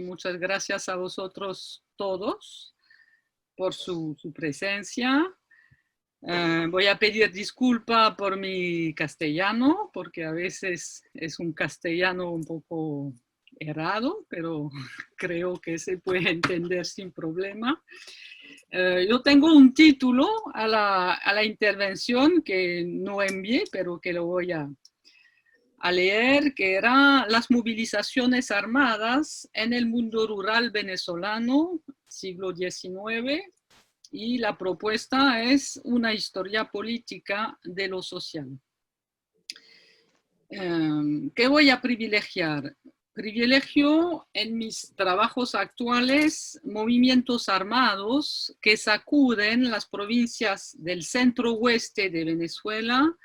muchas gracias a vosotros todos por su presencia. Voy a pedir disculpa por mi castellano, porque a veces es un castellano un poco errado, pero creo que se puede entender sin problema. Yo tengo un título a la intervención que no envié, pero que lo voy a leer, que era Las movilizaciones armadas en el mundo rural venezolano, siglo XIX, y la propuesta es una historia política de lo social. ¿Qué voy a privilegiar? Privilegio en mis trabajos actuales movimientos armados que sacuden las provincias del centro oeste de Venezuela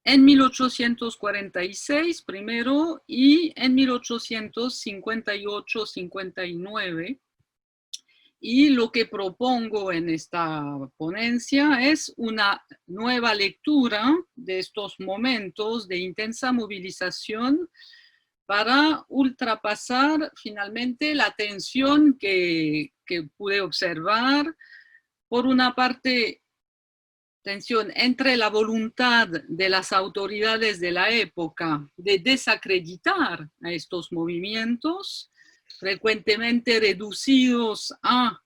en 1846 primero y en 1858-59. Y lo que propongo en esta ponencia es una nueva lectura de estos momentos de intensa movilización para ultrapasar finalmente la tensión que pude observar, por una parte, tensión entre la voluntad de las autoridades de la época de desacreditar a estos movimientos, frecuentemente reducidos a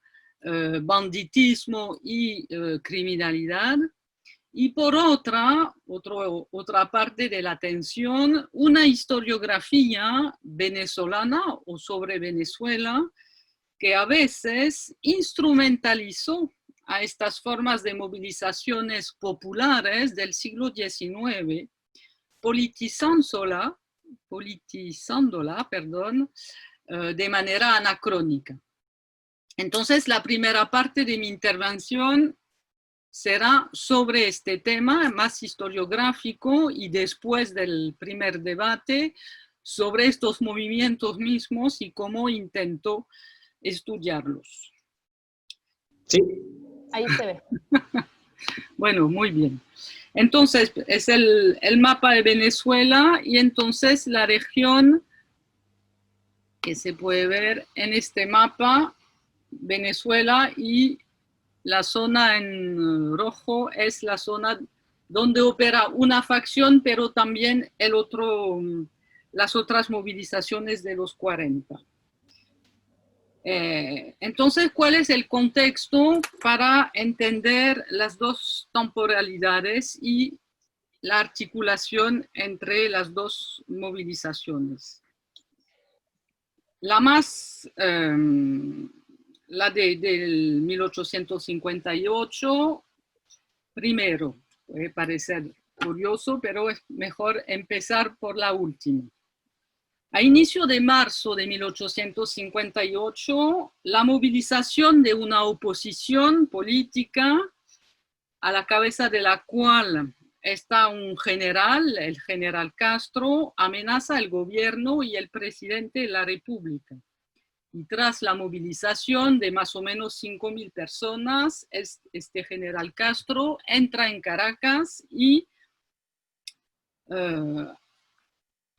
banditismo y criminalidad, y por otra parte de la tensión, una historiografía venezolana o sobre Venezuela que a veces instrumentalizó a estas formas de movilizaciones populares del siglo XIX, politizándola, de manera anacrónica. Entonces, la primera parte de mi intervención será sobre este tema más historiográfico y después del primer debate sobre estos movimientos mismos y cómo intento estudiarlos. Sí. Ahí se ve. Bueno, muy bien. Entonces, es el mapa de Venezuela y entonces la región que se puede ver en este mapa, Venezuela, y la zona en rojo es la zona donde opera una facción, pero también las otras movilizaciones de los 40. Entonces, ¿cuál es el contexto para entender las dos temporalidades y la articulación entre las dos movilizaciones? La del 1858, primero, puede parecer curioso, pero es mejor empezar por la última. A inicio de marzo de 1858, la movilización de una oposición política a la cabeza de la cual está un general, el general Castro, amenaza al gobierno y el presidente de la República. Y tras la movilización de más o menos 5.000 personas, este general Castro entra en Caracas y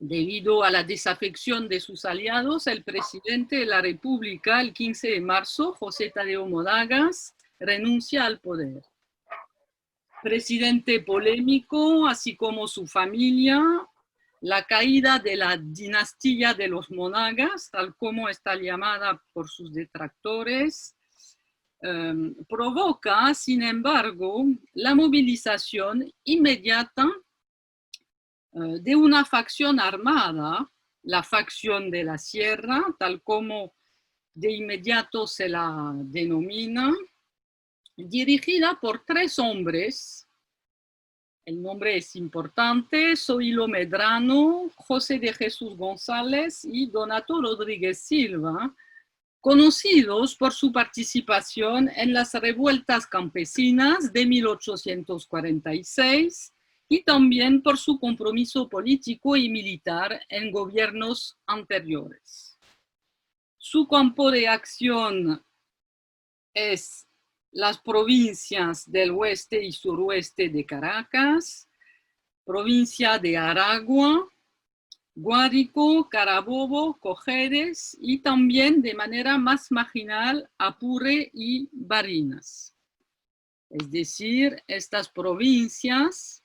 debido a la desafección de sus aliados, el presidente de la República, el 15 de marzo, José Tadeo Monagas, renuncia al poder. Presidente polémico, así como su familia, la caída de la dinastía de los Monagas, tal como está llamada por sus detractores, provoca, sin embargo, la movilización inmediata de una facción armada, la facción de la Sierra, tal como de inmediato se la denomina, dirigida por 3 hombres. El nombre es importante: Zoilo Medrano, José de Jesús González y Donato Rodríguez Silva, conocidos por su participación en las revueltas campesinas de 1846 y también por su compromiso político y militar en gobiernos anteriores. Su campo de acción es las provincias del oeste y suroeste de Caracas, provincia de Aragua, Guárico, Carabobo, Cojedes y también de manera más marginal Apure y Barinas. Es decir, estas provincias,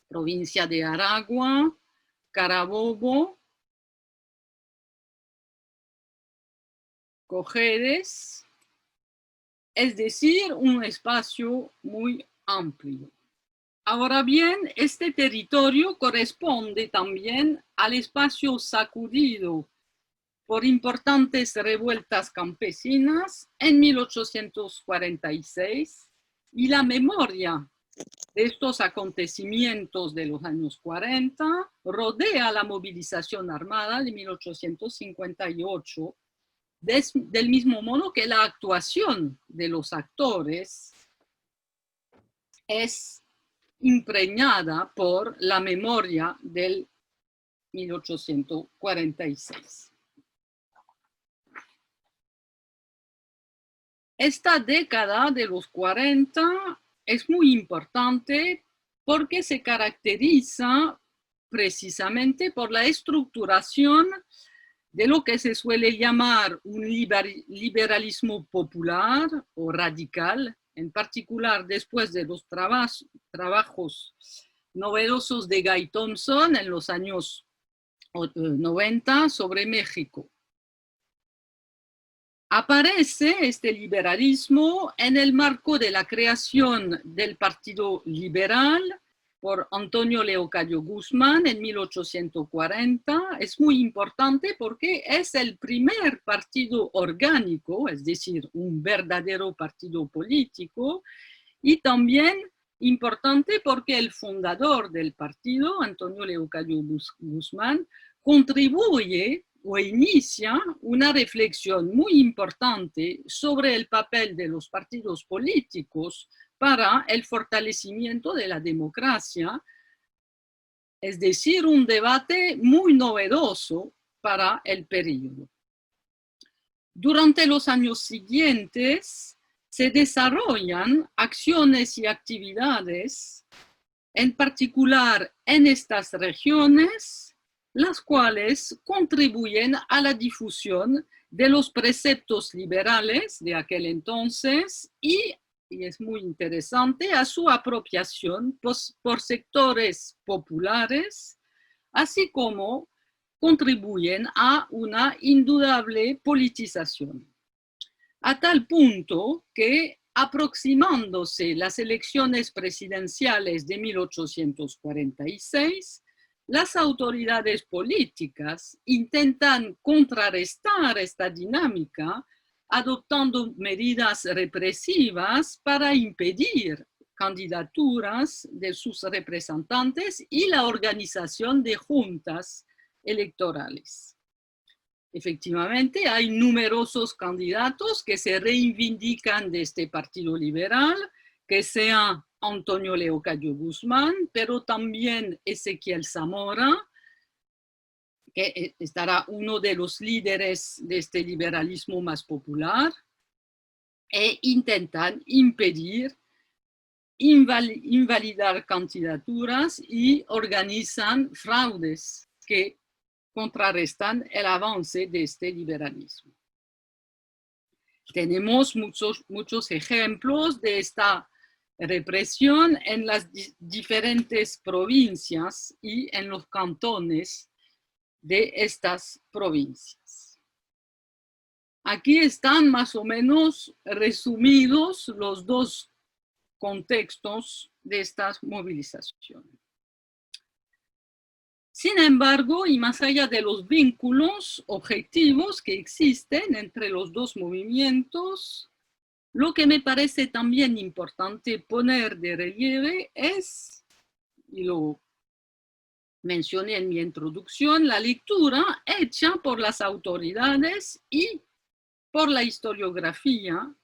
provincia de Aragua, Carabobo, Cojedes, es decir, un espacio muy amplio. Ahora bien, este territorio corresponde también al espacio sacudido por importantes revueltas campesinas en 1846 y la memoria de estos acontecimientos de los años 40 rodea la movilización armada de 1858, del mismo modo que la actuación de los actores es impregnada por la memoria del 1846. Esta década de los 40 es muy importante porque se caracteriza precisamente por la estructuración de lo que se suele llamar un liberalismo popular o radical, en particular después de los trabajos novedosos de Guy Thompson en los años 90 sobre México. Aparece este liberalismo en el marco de la creación del Partido Liberal por Antonio Leocadio Guzmán en 1840. Es muy importante porque es el primer partido orgánico, es decir, un verdadero partido político, y también importante porque el fundador del partido, Antonio Leocadio Guzmán, contribuye o inicia una reflexión muy importante sobre el papel de los partidos políticos para el fortalecimiento de la democracia, es decir, un debate muy novedoso para el periodo. Durante los años siguientes se desarrollan acciones y actividades, en particular en estas regiones, las cuales contribuyen a la difusión de los preceptos liberales de aquel entonces y es muy interesante, a su apropiación por sectores populares, así como contribuyen a una indudable politización. A tal punto que, aproximándose las elecciones presidenciales de 1846, las autoridades políticas intentan contrarrestar esta dinámica adoptando medidas represivas para impedir candidaturas de sus representantes y la organización de juntas electorales. Efectivamente, hay numerosos candidatos que se reivindican de este Partido Liberal, que sea Antonio Leocadio Guzmán, pero también Ezequiel Zamora, que estará uno de los líderes de este liberalismo más popular, e intentan impedir, invalidar candidaturas y organizan fraudes que contrarrestan el avance de este liberalismo. Tenemos muchos ejemplos de esta represión en las diferentes provincias y en los cantones de estas provincias. Aquí están más o menos resumidos los dos contextos de estas movilizaciones. Sin embargo, y más allá de los vínculos objetivos que existen entre los dos movimientos, lo que me parece también importante poner de relieve es, y lo mencioné en mi introducción, la lectura hecha por las autoridades y por la historiografía,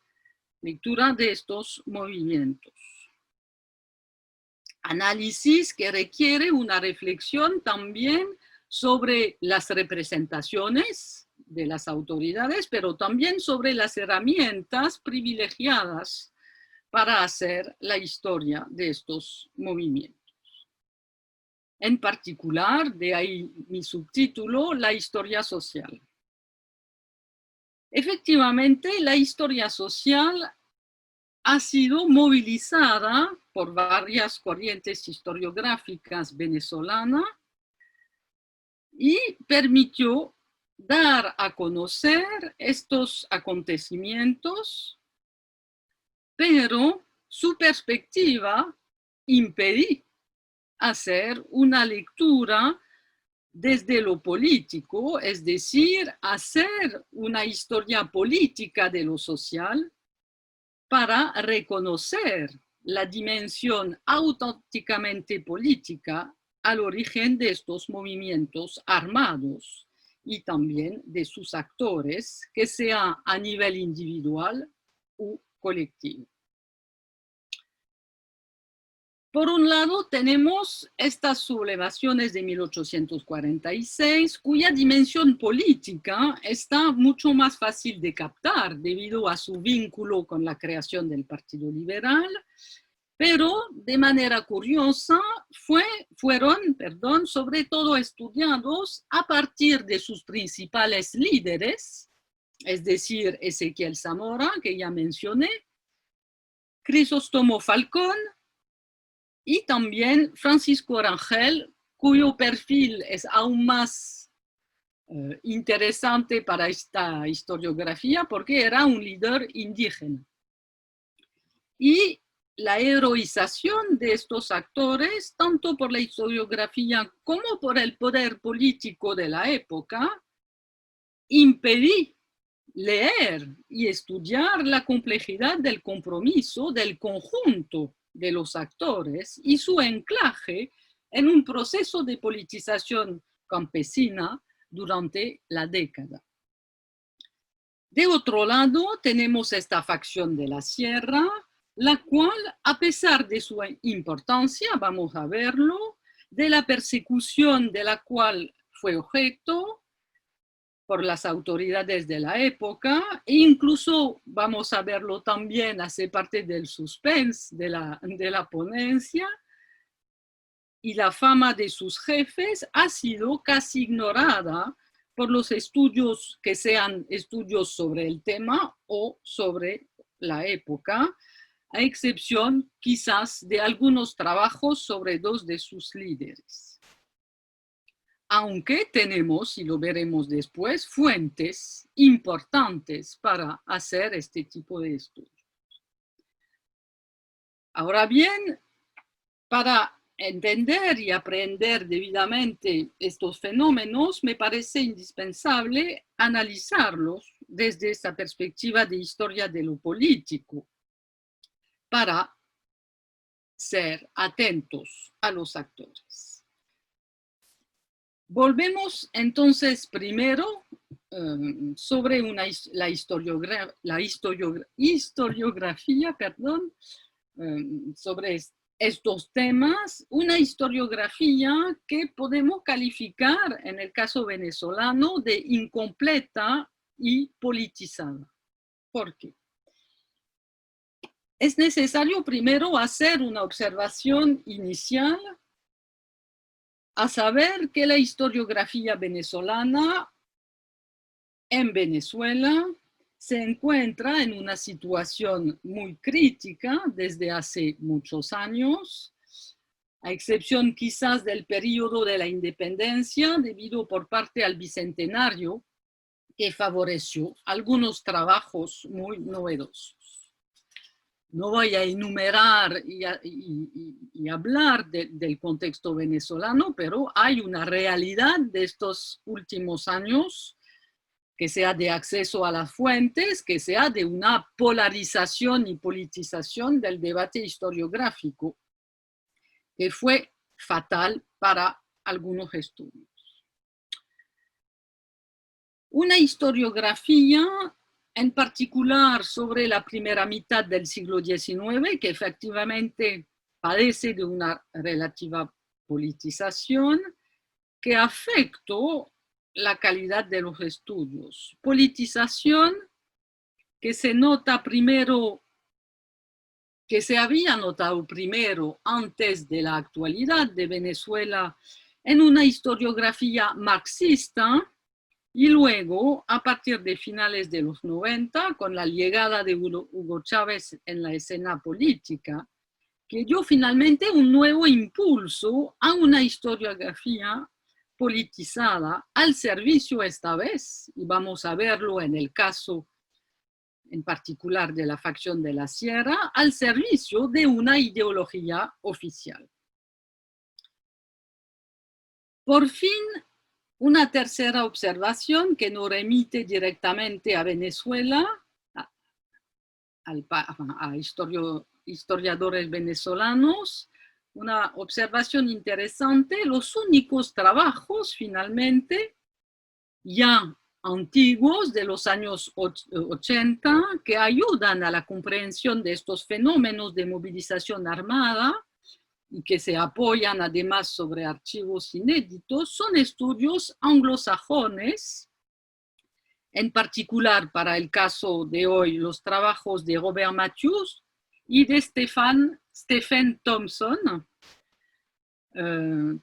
lectura de estos movimientos. Análisis que requiere una reflexión también sobre las representaciones de las autoridades, pero también sobre las herramientas privilegiadas para hacer la historia de estos movimientos. En particular, de ahí mi subtítulo, la historia social. Efectivamente, la historia social ha sido movilizada por varias corrientes historiográficas venezolanas y permitió dar a conocer estos acontecimientos, pero su perspectiva impedía hacer una lectura desde lo político, es decir, hacer una historia política de lo social para reconocer la dimensión auténticamente política al origen de estos movimientos armados y también de sus actores, que sea a nivel individual u colectivo. Por un lado, tenemos estas sublevaciones de 1846, cuya dimensión política está mucho más fácil de captar debido a su vínculo con la creación del Partido Liberal, pero de manera curiosa fueron sobre todo estudiados a partir de sus principales líderes, es decir, Ezequiel Zamora, que ya mencioné, Crisóstomo Falcón, y también Francisco Rangel, cuyo perfil es aún más interesante para esta historiografía porque era un líder indígena. Y la heroización de estos actores, tanto por la historiografía como por el poder político de la época, impedí leer y estudiar la complejidad del compromiso del conjunto de los actores y su anclaje en un proceso de politización campesina durante la década. De otro lado, tenemos esta facción de la sierra, la cual, a pesar de su importancia, vamos a verlo, de la persecución de la cual fue objeto por las autoridades de la época, e incluso vamos a verlo también, hace parte del suspense de la ponencia, y la fama de sus jefes ha sido casi ignorada por los estudios que sean estudios sobre el tema o sobre la época, a excepción quizás de algunos trabajos sobre dos de sus líderes. Aunque tenemos, y lo veremos después, fuentes importantes para hacer este tipo de estudios. Ahora bien, para entender y aprender debidamente estos fenómenos, me parece indispensable analizarlos desde esta perspectiva de historia de lo político, para ser atentos a los actores. Volvemos entonces primero sobre la historiografía, sobre estos temas, una historiografía que podemos calificar en el caso venezolano de incompleta y politizada. ¿Por qué? Es necesario primero hacer una observación inicial, a saber que la historiografía venezolana en Venezuela se encuentra en una situación muy crítica desde hace muchos años, a excepción quizás del periodo de la independencia, debido por parte al bicentenario, que favoreció algunos trabajos muy novedosos. No voy a enumerar y hablar del contexto venezolano, pero hay una realidad de estos últimos años, que sea de acceso a las fuentes, que sea de una polarización y politización del debate historiográfico, que fue fatal para algunos estudios. Una historiografía en particular sobre la primera mitad del siglo XIX, que efectivamente padece de una relativa politización, que afectó la calidad de los estudios. Politización que se nota primero que se había notado primero antes de la actualidad de Venezuela en una historiografía marxista y luego, a partir de finales de los 90, con la llegada de Hugo Chávez en la escena política, que dio finalmente un nuevo impulso a una historiografía politizada al servicio esta vez, y vamos a verlo en el caso en particular de la facción de la Sierra, al servicio de una ideología oficial. Por fin, una tercera observación que no remite directamente a Venezuela, a historiadores venezolanos, una observación interesante: los únicos trabajos finalmente ya antiguos de los años 80 que ayudan a la comprensión de estos fenómenos de movilización armada y que se apoyan además sobre archivos inéditos son estudios anglosajones, en particular para el caso de hoy los trabajos de Robert Matthews y de Stephen Thompson,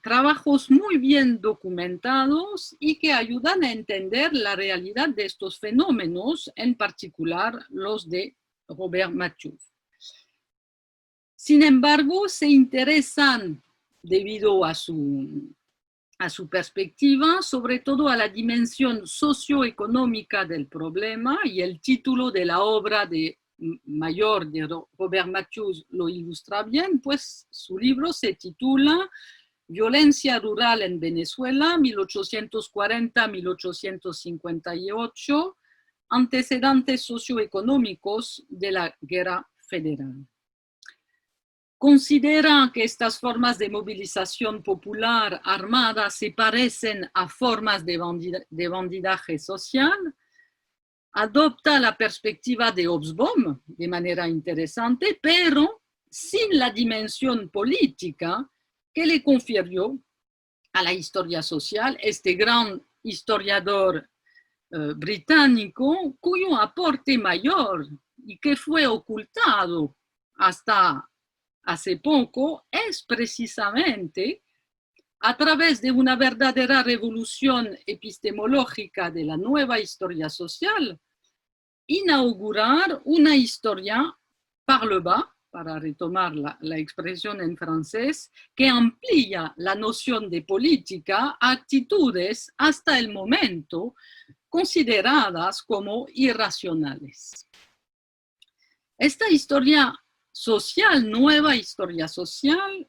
trabajos muy bien documentados y que ayudan a entender la realidad de estos fenómenos, en particular los de Robert Matthews. Sin embargo, se interesan, debido a su perspectiva, sobre todo a la dimensión socioeconómica del problema, y el título de la obra mayor de Robert Matthews lo ilustra bien, pues su libro se titula Violencia rural en Venezuela, 1840-1858, antecedentes socioeconómicos de la guerra federal. Considera que estas formas de movilización popular armada se parecen a formas de bandidaje social. Adopta la perspectiva de Hobsbawm de manera interesante, pero sin la dimensión política que le confirió a la historia social este gran historiador británico, cuyo aporte mayor y que fue ocultado hasta hace poco es precisamente a través de una verdadera revolución epistemológica de la nueva historia social, inaugurar una historia par le bas, para retomar la expresión en francés, que amplía la noción de política a actitudes hasta el momento consideradas como irracionales. Esta historia social, nueva historia social,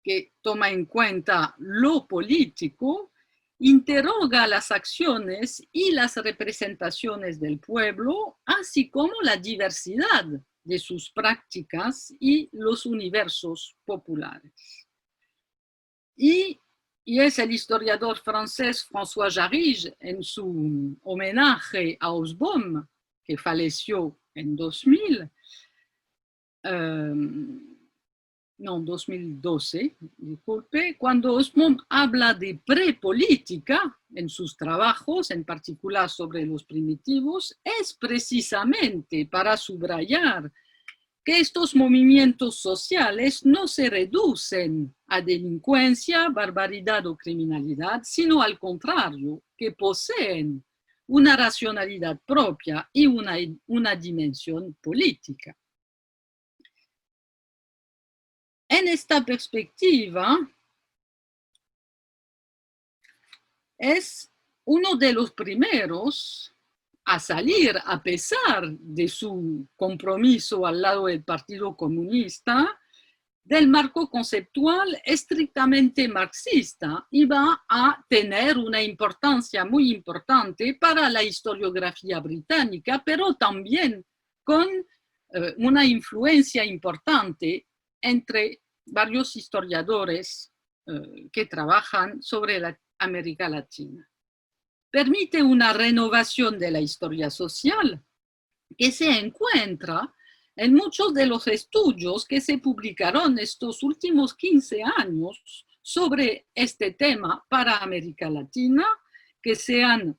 que toma en cuenta lo político, interroga las acciones y las representaciones del pueblo, así como la diversidad de sus prácticas y los universos populares. Y es el historiador francés François Jarige, en su homenaje a Hobsbawm, que falleció en 2012, disculpe, cuando Hobsbawm habla de prepolítica en sus trabajos, en particular sobre los primitivos, es precisamente para subrayar que estos movimientos sociales no se reducen a delincuencia, barbaridad o criminalidad, sino al contrario, que poseen una racionalidad propia y una dimensión política. En esta perspectiva, es uno de los primeros a salir, a pesar de su compromiso al lado del Partido Comunista, del marco conceptual estrictamente marxista, y va a tener una importancia muy importante para la historiografía británica, pero también con una influencia importante entre varios historiadores que trabajan sobre la América Latina. Permite una renovación de la historia social que se encuentra en muchos de los estudios que se publicaron estos últimos 15 años sobre este tema para América Latina, que sean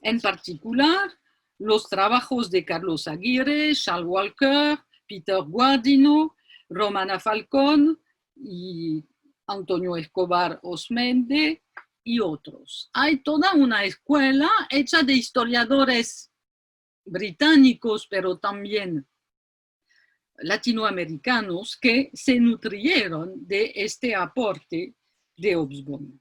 en particular los trabajos de Carlos Aguirre, Charles Walker, Peter Guardino, Romana Falcón y Antonio Escobar Osmende y otros. Hay toda una escuela hecha de historiadores británicos, pero también latinoamericanos, que se nutrieron de este aporte de Hobsbawm.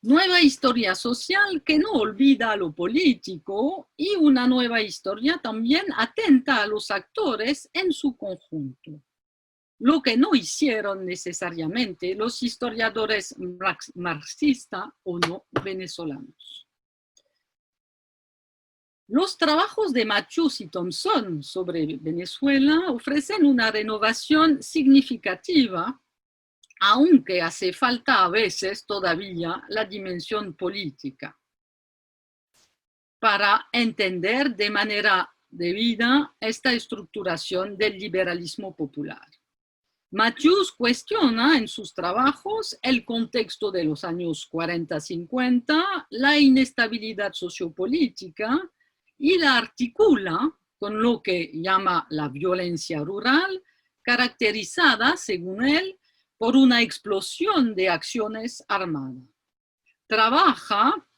Nueva historia social que no olvida lo político y una nueva historia también atenta a los actores en su conjunto, lo que no hicieron necesariamente los historiadores marxistas o no venezolanos. Los trabajos de Machus y Thompson sobre Venezuela ofrecen una renovación significativa, aunque hace falta a veces todavía la dimensión política para entender de manera debida esta estructuración del liberalismo popular. Machus cuestiona en sus trabajos el contexto de los años 40-50, la inestabilidad sociopolítica, y la articula con lo que llama la violencia rural, caracterizada, según él, por una explosión de acciones armadas. Trabaja,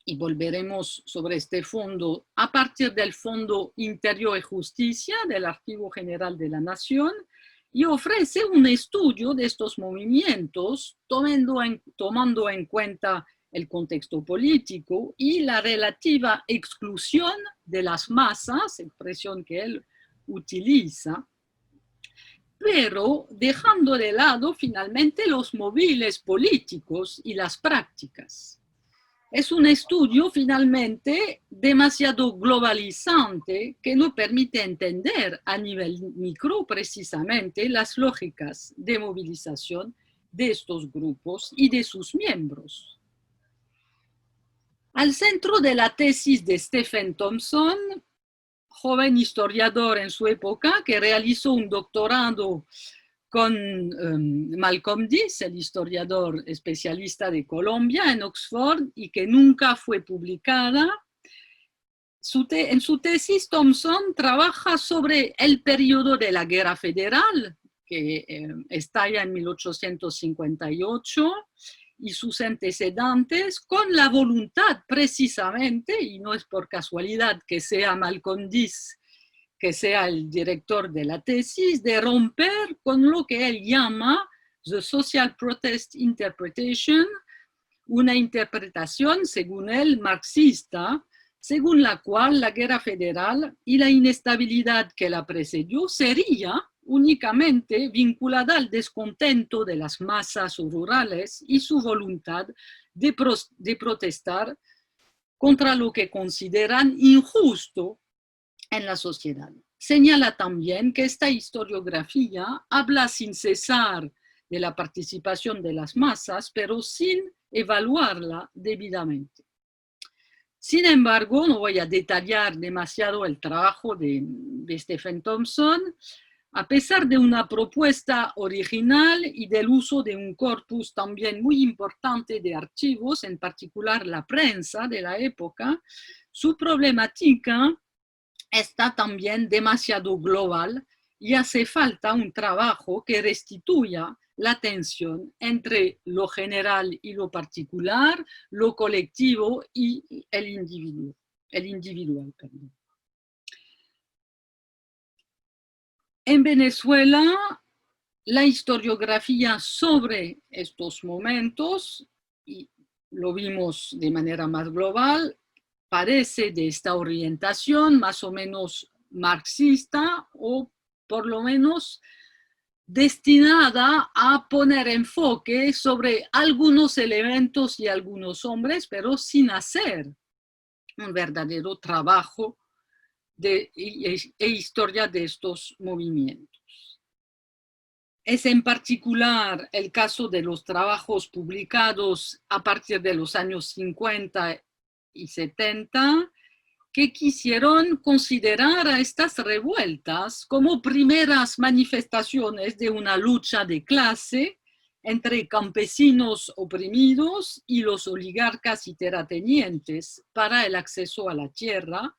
y volveremos sobre este fondo, a partir del Fondo Interior y Justicia del Archivo General de la Nación, y ofrece un estudio de estos movimientos, tomando en cuenta el contexto político y la relativa exclusión de las masas, expresión que él utiliza, pero dejando de lado finalmente los móviles políticos y las prácticas. Es un estudio finalmente demasiado globalizante que no permite entender a nivel micro precisamente las lógicas de movilización de estos grupos y de sus miembros. Al centro de la tesis de Stephen Thompson, joven historiador en su época, que realizó un doctorado con Malcolm Dease, el historiador especialista de Colombia en Oxford, y que nunca fue publicada. En su tesis, Thompson trabaja sobre el periodo de la Guerra Federal, que estalla en 1858, y sus antecedentes, con la voluntad precisamente, y no es por casualidad que sea Malcolm Dease, que sea el director de la tesis, de romper con lo que él llama The Social Protest Interpretation, una interpretación, según él, marxista, según la cual la guerra federal y la inestabilidad que la precedió sería únicamente vinculada al descontento de las masas rurales y su voluntad de protestar contra lo que consideran injusto en la sociedad. Señala también que esta historiografía habla sin cesar de la participación de las masas, pero sin evaluarla debidamente. Sin embargo, no voy a detallar demasiado el trabajo de Stephen Thompson. A pesar de una propuesta original y del uso de un corpus también muy importante de archivos, en particular la prensa de la época, su problemática está también demasiado global y hace falta un trabajo que restituya la tensión entre lo general y lo particular, lo colectivo y el individual. Perdón. En Venezuela, la historiografía sobre estos momentos, y lo vimos de manera más global, parece de esta orientación más o menos marxista o por lo menos destinada a poner enfoque sobre algunos elementos y algunos hombres, pero sin hacer un verdadero trabajo e historia de estos movimientos. Es en particular el caso de los trabajos publicados a partir de los años 50 y 70 que quisieron considerar a estas revueltas como primeras manifestaciones de una lucha de clase entre campesinos oprimidos y los oligarcas y terratenientes para el acceso a la tierra,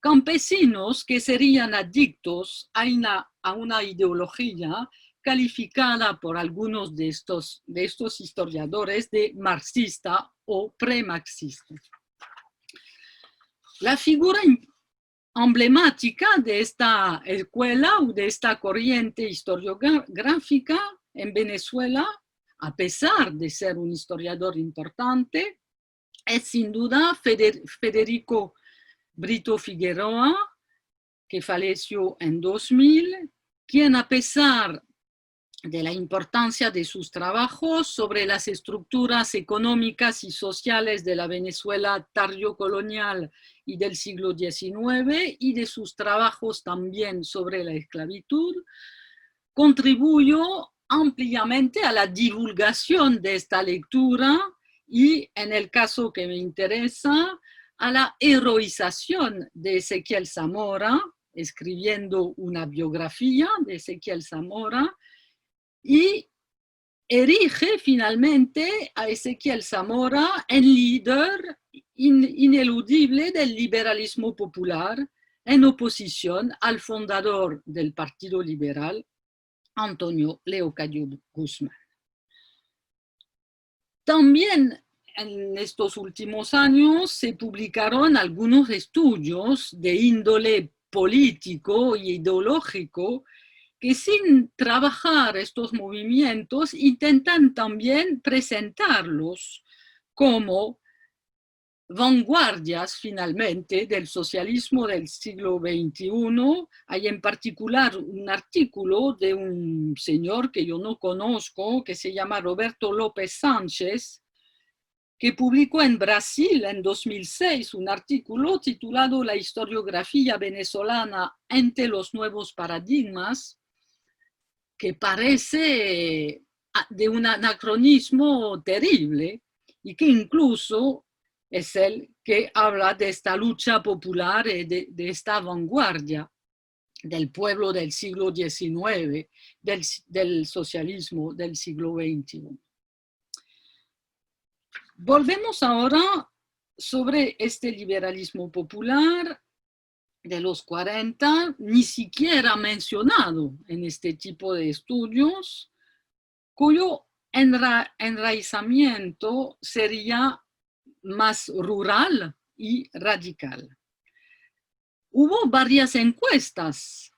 campesinos que serían adictos a una ideología calificada por algunos de estos historiadores de marxista o premarxista. La figura emblemática de esta escuela o de esta corriente historiográfica en Venezuela, a pesar de ser un historiador importante, es sin duda Federico Brito Figueroa, que falleció en 2000, quien a pesar de la importancia de sus trabajos sobre las estructuras económicas y sociales de la Venezuela tardiocolonial y del siglo XIX, y de sus trabajos también sobre la esclavitud, contribuyó ampliamente a la divulgación de esta lectura y, en el caso que me interesa, a la heroización de Ezequiel Zamora, escribiendo una biografía de Ezequiel Zamora, y erige finalmente a Ezequiel Zamora en líder ineludible del liberalismo popular, en oposición al fundador del Partido Liberal, Antonio Leocadio Guzmán. También en estos últimos años se publicaron algunos estudios de índole político y ideológico que, sin trabajar estos movimientos, intentan también presentarlos como vanguardias finalmente del socialismo del siglo XXI. Hay en particular un artículo de un señor que yo no conozco, que se llama Roberto López Sánchez, que publicó en Brasil en 2006 un artículo titulado La historiografía venezolana ante los nuevos paradigmas, que parece de un anacronismo terrible y que incluso es el que habla de esta lucha popular y de esta vanguardia del pueblo del siglo XIX, del socialismo del siglo XXI. Volvemos ahora sobre este liberalismo popular de los 40, ni siquiera mencionado en este tipo de estudios, cuyo enraizamiento sería más rural y radical. Hubo varias encuestas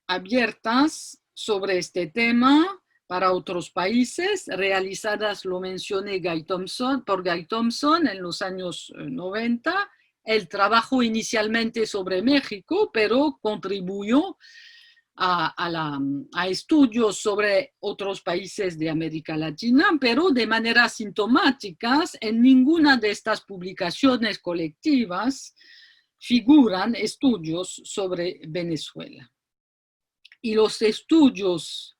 abiertas sobre este tema para otros países, realizadas, lo mencioné, por Guy Thompson en los años 90, el trabajo inicialmente sobre México, pero contribuyó a estudios sobre otros países de América Latina, pero de manera sintomática. En ninguna de estas publicaciones colectivas figuran estudios sobre Venezuela. Y los estudios,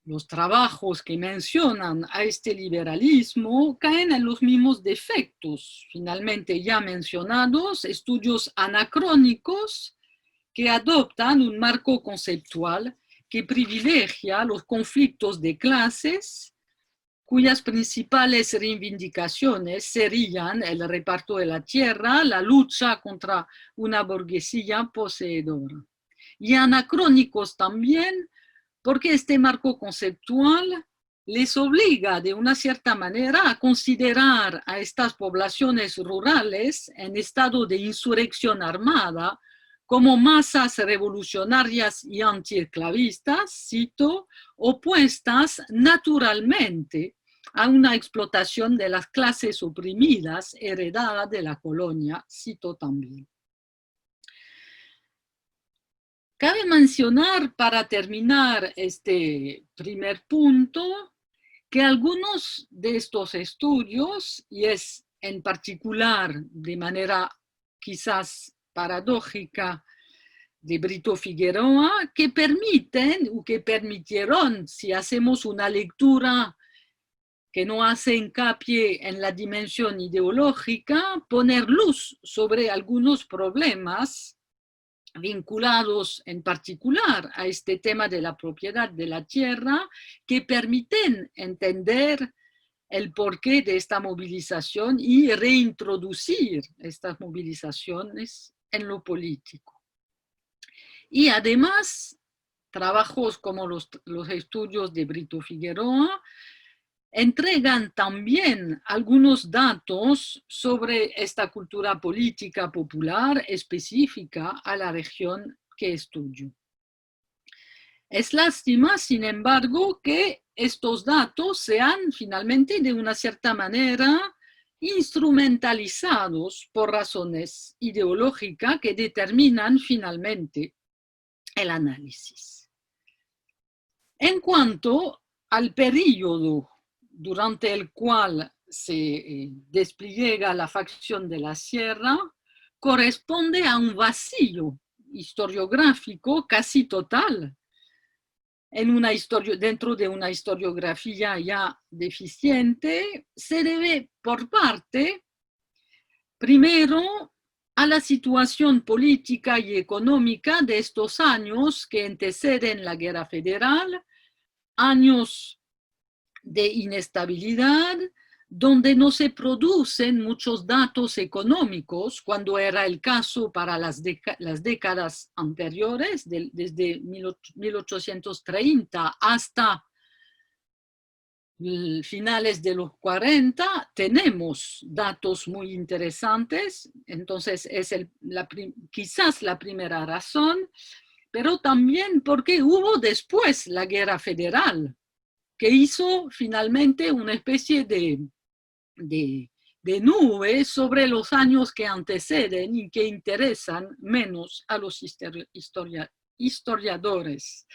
los trabajos que mencionan a este liberalismo caen en los mismos defectos, finalmente ya mencionados, estudios anacrónicos que adoptan un marco conceptual que privilegia los conflictos de clases, cuyas principales reivindicaciones serían el reparto de la tierra, la lucha contra una burguesía poseedora. Y anacrónicos también porque este marco conceptual les obliga de una cierta manera a considerar a estas poblaciones rurales en estado de insurrección armada como masas revolucionarias y antiesclavistas, cito, opuestas naturalmente a una explotación de las clases oprimidas heredada de la colonia, cito también. Cabe mencionar, para terminar este primer punto, que algunos de estos estudios, y es en particular de manera quizás paradójica de Brito Figueroa, que permiten o que permitieron, si hacemos una lectura que no hace hincapié en la dimensión ideológica, poner luz sobre algunos problemas vinculados en particular a este tema de la propiedad de la tierra, que permiten entender el porqué de esta movilización y reintroducir estas movilizaciones en lo político. Y además, trabajos como los estudios de Brito Figueroa entregan también algunos datos sobre esta cultura política popular específica a la región que estudio. Es lástima, sin embargo, que estos datos sean finalmente de una cierta manera instrumentalizados por razones ideológicas que determinan finalmente el análisis. En cuanto al periodo durante el cual se despliega la facción de la Sierra, corresponde a un vacío historiográfico casi total dentro de una historiografía ya deficiente. Se debe por parte, primero, a la situación política y económica de estos años que anteceden la Guerra Federal, años de inestabilidad, donde no se producen muchos datos económicos, cuando era el caso para las décadas anteriores, desde 1830 hasta finales de los 40, tenemos datos muy interesantes. Entonces es quizás la primera razón, pero también porque hubo después la Guerra Federal, que hizo finalmente una especie de nube sobre los años que anteceden y que interesan menos a los historiadores,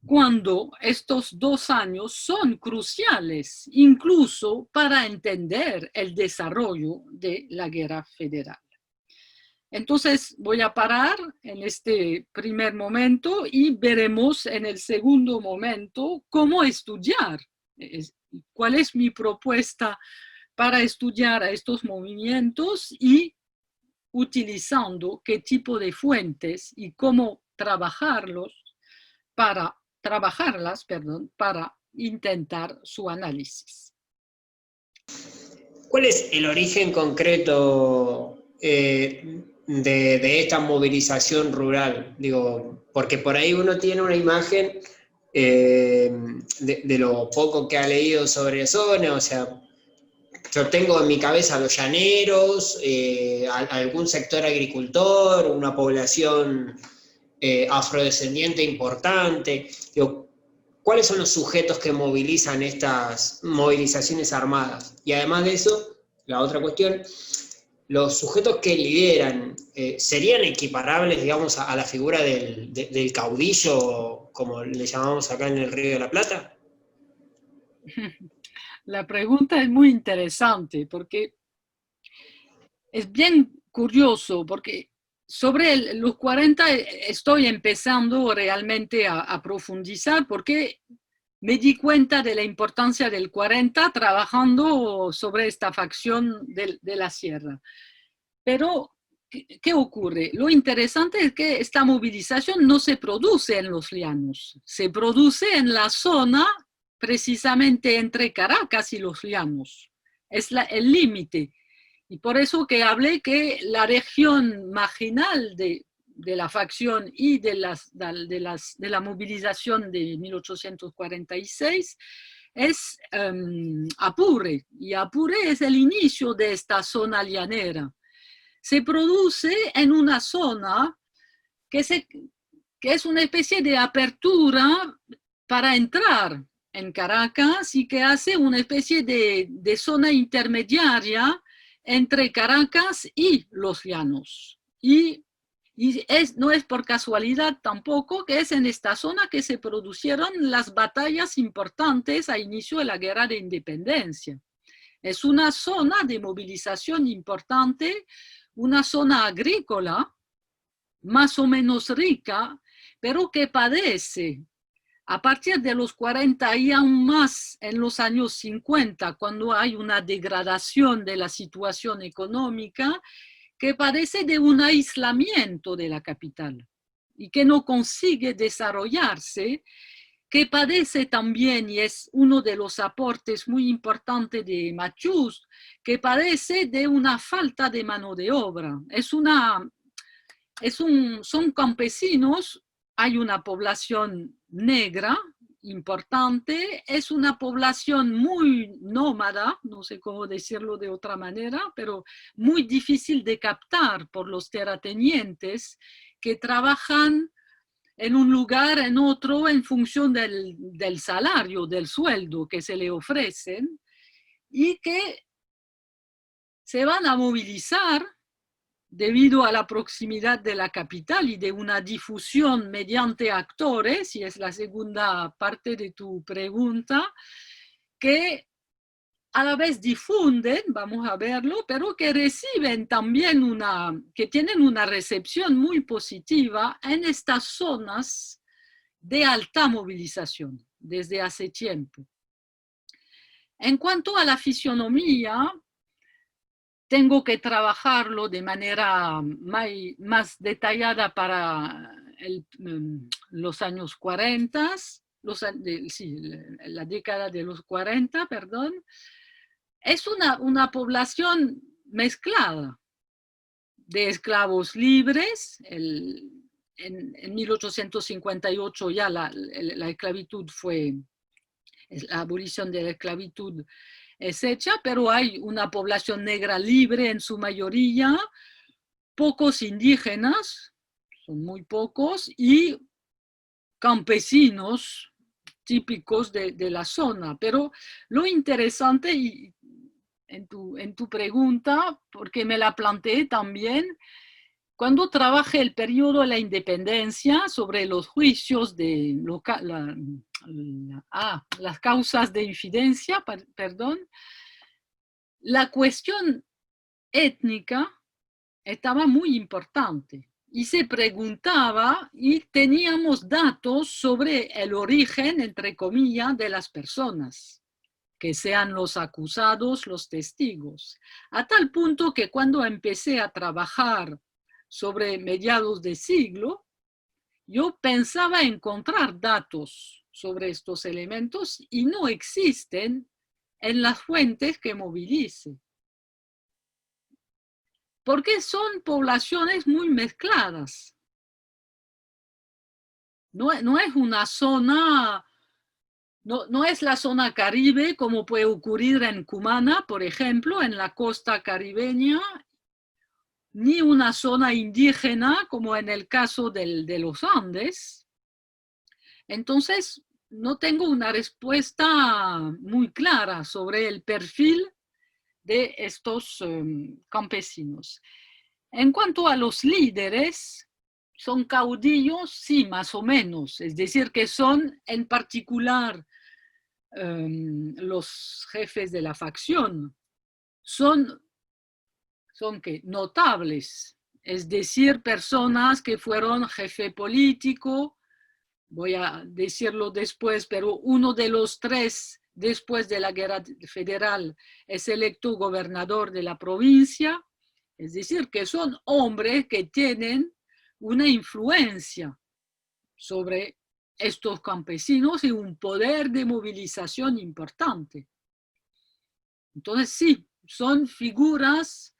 cuando estos 2 años son cruciales incluso para entender el desarrollo de la Guerra Federal. Entonces voy a parar en este primer momento y veremos en el segundo momento cómo estudiar, cuál es mi propuesta para estudiar a estos movimientos y utilizando qué tipo de fuentes y cómo trabajarlas para intentar su análisis. ¿Cuál es el origen concreto de esta movilización rural? Digo, porque por ahí uno tiene una imagen de lo poco que ha leído sobre zona, o sea, yo tengo en mi cabeza a los llaneros, algún sector agricultor, una población afrodescendiente importante. Digo, ¿cuáles son los sujetos que movilizan estas movilizaciones armadas? Y además de eso, la otra cuestión, los sujetos que lideran, ¿serían equiparables, digamos, a la figura del caudillo, como le llamamos acá en el Río de la Plata? La pregunta es muy interesante porque es bien curioso, porque sobre los 40 estoy empezando realmente a profundizar, porque me di cuenta de la importancia del 40 trabajando sobre esta facción de la sierra. Pero, ¿qué ocurre? Lo interesante es que esta movilización no se produce en los llanos, se produce en la zona precisamente entre Caracas y los llanos. Es el límite. Y por eso que hablé que la región marginal de la facción y de la movilización de 1846 es Apure. Y Apure es el inicio de esta zona llanera. Se produce en una zona que es una especie de apertura para entrar en Caracas y que hace una especie de zona intermediaria entre Caracas y los llanos. Y no es por casualidad tampoco que es en esta zona que se produjeron las batallas importantes a inicio de la Guerra de Independencia. Es una zona de movilización importante, una zona agrícola, más o menos rica, pero que padece a partir de los 40 y aún más en los años 50, cuando hay una degradación de la situación económica, que padece de un aislamiento de la capital y que no consigue desarrollarse, que padece también, y es uno de los aportes muy importantes de Machús, que padece de una falta de mano de obra. Es una son campesinos, hay una población negra importante, es una población muy nómada, no sé cómo decirlo de otra manera, pero muy difícil de captar por los terratenientes que trabajan en un lugar, en otro, en función del salario, del sueldo que se le ofrecen, y que se van a movilizar debido a la proximidad de la capital y de una difusión mediante actores, y es la segunda parte de tu pregunta, que a la vez difunden, vamos a verlo, pero que reciben también que tienen una recepción muy positiva en estas zonas de alta movilización desde hace tiempo. En cuanto a la fisionomía, tengo que trabajarlo de manera más detallada para los años 40, la década de los 40, perdón. Es una población mezclada de esclavos libres. En 1858 ya la esclavitud la abolición de la esclavitud es hecha, pero hay una población negra libre en su mayoría, pocos indígenas, son muy pocos, y campesinos típicos de la zona. Pero lo interesante, y en tu pregunta, porque me la planteé también, cuando trabajé el periodo de la independencia sobre los juicios de las causas de infidencia, perdón, la cuestión étnica estaba muy importante y se preguntaba y teníamos datos sobre el origen, entre comillas, de las personas, que sean los acusados, los testigos, a tal punto que cuando empecé a trabajar sobre mediados de siglo, yo pensaba encontrar datos sobre estos elementos y no existen en las fuentes que movilice. Porque son poblaciones muy mezcladas. No es una zona, no es la zona caribe como puede ocurrir en Cumaná, por ejemplo, en la costa caribeña, ni una zona indígena como en el caso de los Andes. Entonces, no tengo una respuesta muy clara sobre el perfil de estos campesinos. En cuanto a los líderes, son caudillos, sí, más o menos, es decir, que son en particular los jefes de la facción, son que notables, es decir, personas que fueron jefe político, voy a decirlo después, pero uno de los tres después de la guerra federal es electo gobernador de la provincia, es decir, que son hombres que tienen una influencia sobre estos campesinos y un poder de movilización importante. Entonces sí, son figuras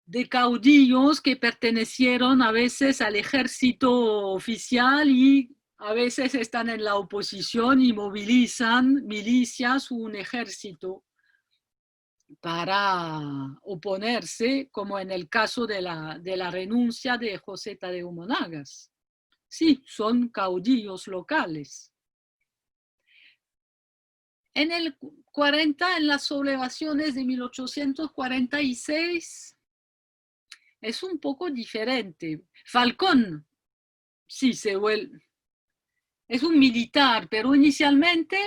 de caudillos que pertenecieron a veces al ejército oficial y a veces están en la oposición y movilizan milicias o un ejército para oponerse, como en el caso de la renuncia de José Tadeo Monagas. Sí, son caudillos locales. En el 40, en las sublevaciones de 1846, es un poco diferente. Falcón, sí, es un militar, pero inicialmente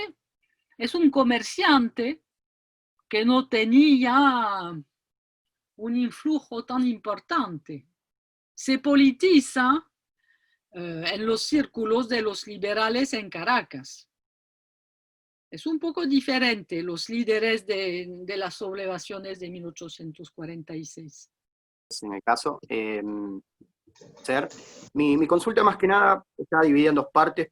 es un comerciante que no tenía un influjo tan importante. Se politiza en los círculos de los liberales en Caracas. Es un poco diferente los líderes de las sublevaciones de 1846. En el caso, mi consulta más que nada está dividida en dos partes.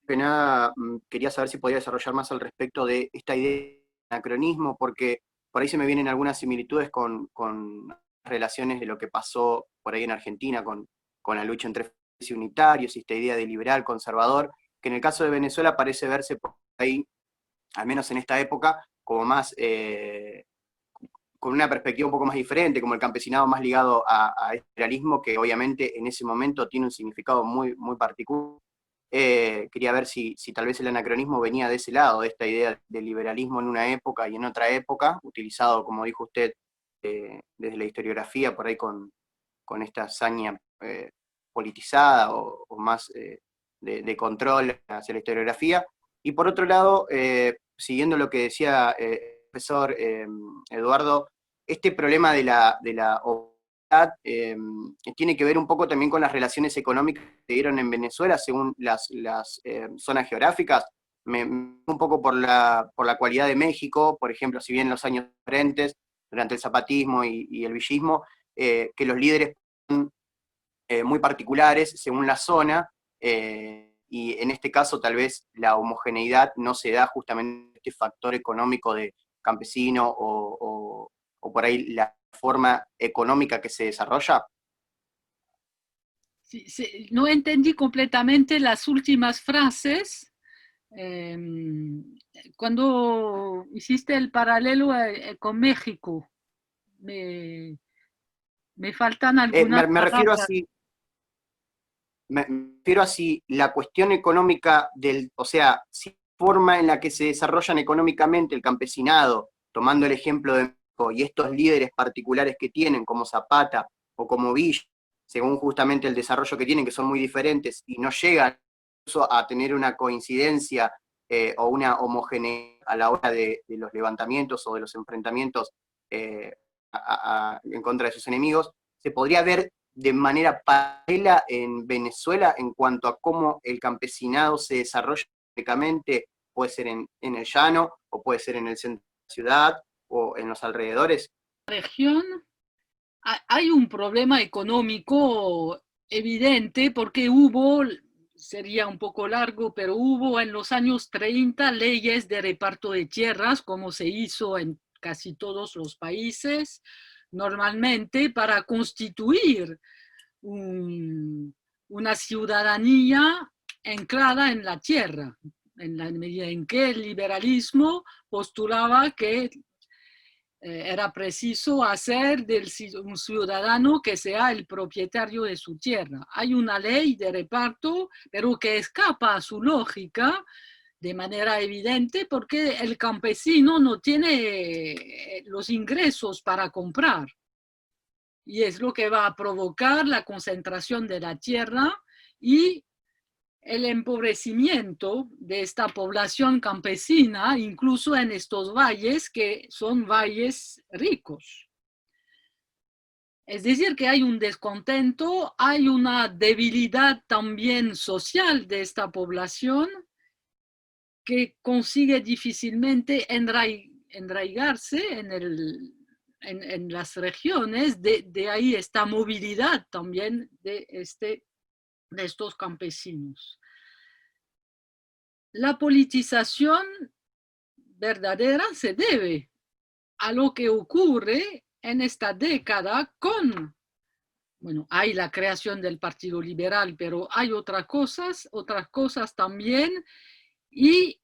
Que nada, quería saber si podía desarrollar más al respecto de esta idea de anacronismo, porque por ahí se me vienen algunas similitudes con relaciones de lo que pasó por ahí en Argentina con la lucha entre unitarios y esta idea de liberal conservador, que en el caso de Venezuela parece verse por ahí, al menos en esta época, como más, con una perspectiva un poco más diferente, como el campesinado más ligado a este liberalismo, que obviamente en ese momento tiene un significado muy, muy particular. Quería ver si tal vez el anacronismo venía de ese lado, de esta idea de liberalismo en una época y en otra época, utilizado, como dijo usted, desde la historiografía, por ahí con esta hazaña politizada o más de control hacia la historiografía. Y por otro lado, siguiendo lo que decía el profesor Eduardo, este problema de la obesidad tiene que ver un poco también con las relaciones económicas que se dieron en Venezuela según las zonas geográficas, un poco por la cualidad de México, por ejemplo, si bien en los años 40, durante el zapatismo y el villismo, que los líderes son muy particulares según la zona, y en este caso tal vez la homogeneidad no se da justamente este factor económico de campesino o por ahí la forma económica que se desarrolla. Sí, sí, no entendí completamente las últimas frases. Cuando hiciste el paralelo con México, me, me faltan algunas Me refiero palabras. así, me refiero así, la cuestión económica o sea, si la forma en la que se desarrollan económicamente el campesinado, tomando el ejemplo de México y estos líderes particulares que tienen, como Zapata o como Villa, según justamente el desarrollo que tienen, que son muy diferentes, y no llegan incluso a tener una coincidencia o una homogeneidad a la hora de los levantamientos o de los enfrentamientos en contra de sus enemigos, se podría ver de manera paralela en Venezuela en cuanto a cómo el campesinado se desarrolla económicamente, puede ser en el llano, o puede ser en el centro de la ciudad, o en los alrededores. Región hay un problema económico evidente porque hubo, sería un poco largo, pero hubo en los años 30 leyes de reparto de tierras, como se hizo en casi todos los países, normalmente para constituir una ciudadanía anclada en la tierra, en la medida en que el liberalismo postulaba que era preciso hacer un ciudadano que sea el propietario de su tierra. Hay una ley de reparto, pero que escapa a su lógica de manera evidente porque el campesino no tiene los ingresos para comprar. Y es lo que va a provocar la concentración de la tierra y el empobrecimiento de esta población campesina, incluso en estos valles que son valles ricos. Es decir, que hay un descontento, hay una debilidad también social de esta población que consigue difícilmente enraigarse en las regiones, de ahí esta movilidad también de estos campesinos. La politización verdadera se debe a lo que ocurre en esta década con, bueno, hay la creación del Partido Liberal, pero hay otras cosas también, y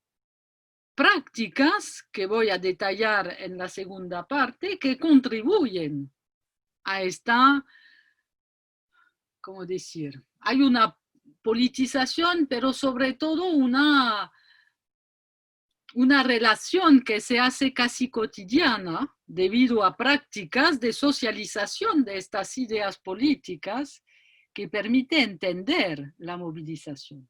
prácticas que voy a detallar en la segunda parte que contribuyen a esta, ¿cómo decir? Hay una politización, pero sobre todo una relación que se hace casi cotidiana debido a prácticas de socialización de estas ideas políticas que permite entender la movilización.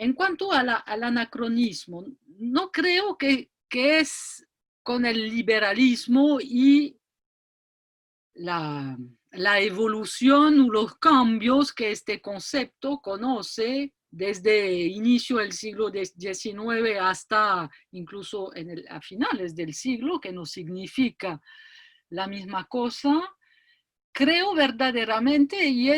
En cuanto al anacronismo, no creo que es con el liberalismo y la evolución o los cambios que este concepto conoce desde inicio del siglo XIX hasta incluso a finales del siglo, que no significa la misma cosa. Creo verdaderamente, y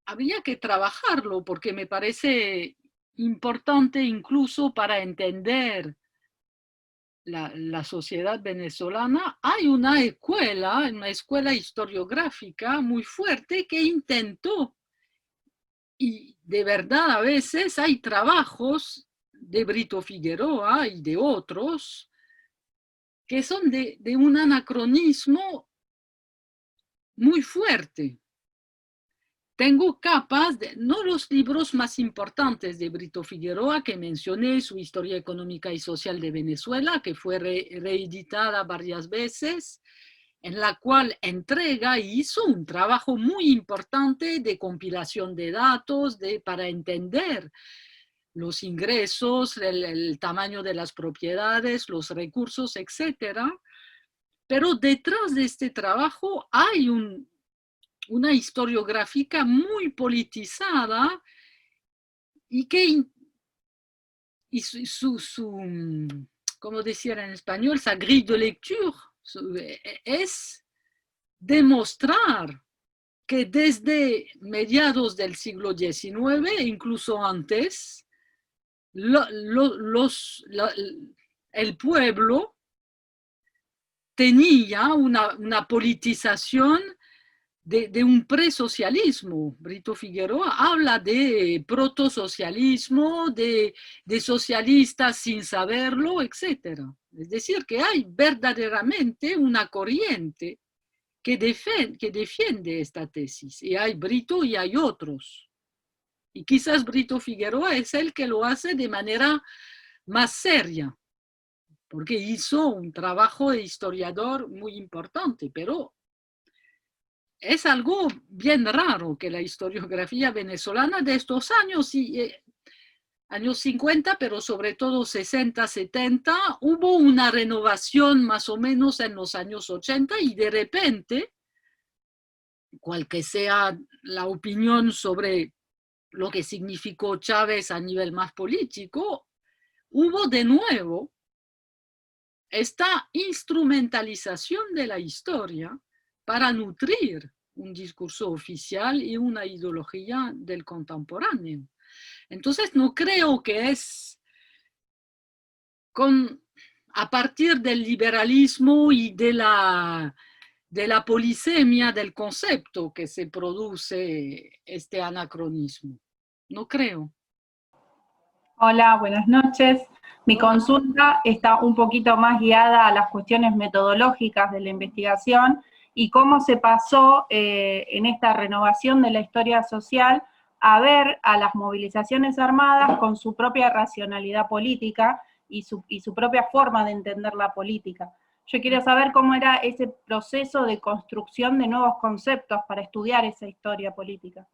habría que trabajarlo porque me parece importante incluso para entender la sociedad venezolana, hay una escuela historiográfica muy fuerte que intentó, y de verdad a veces hay trabajos de Brito Figueroa y de otros que son de un anacronismo muy fuerte. Tengo capas, no los libros más importantes de Brito Figueroa que mencioné, su Historia Económica y Social de Venezuela, que fue reeditada varias veces, en la cual entrega y hizo un trabajo muy importante de compilación de datos para entender los ingresos, el tamaño de las propiedades, los recursos, etc. Pero detrás de este trabajo hay una historiográfica muy politizada y como decir en español, sa grille de lecture es demostrar que desde mediados del siglo XIX, incluso antes, el pueblo tenía una politización de un presocialismo. Brito Figueroa habla de protosocialismo, de socialistas sin saberlo, etc. Es decir, que hay verdaderamente una corriente que defiende esta tesis. Y hay Brito y hay otros. Y quizás Brito Figueroa es el que lo hace de manera más seria, porque hizo un trabajo de historiador muy importante, pero es algo bien raro que la historiografía venezolana de estos años, años 50, pero sobre todo 60, 70, hubo una renovación más o menos en los años 80 y de repente, cual que sea la opinión sobre lo que significó Chávez a nivel más político, hubo de nuevo esta instrumentalización de la historia para nutrir un discurso oficial y una ideología del contemporáneo. Entonces no creo que es a partir del liberalismo y de la polisemia del concepto que se produce este anacronismo. No creo. Hola, buenas noches. Mi consulta está un poquito más guiada a las cuestiones metodológicas de la investigación y cómo se pasó en esta renovación de la historia social a ver a las movilizaciones armadas con su propia racionalidad política y su propia forma de entender la política. Yo quiero saber cómo era ese proceso de construcción de nuevos conceptos para estudiar esa historia política.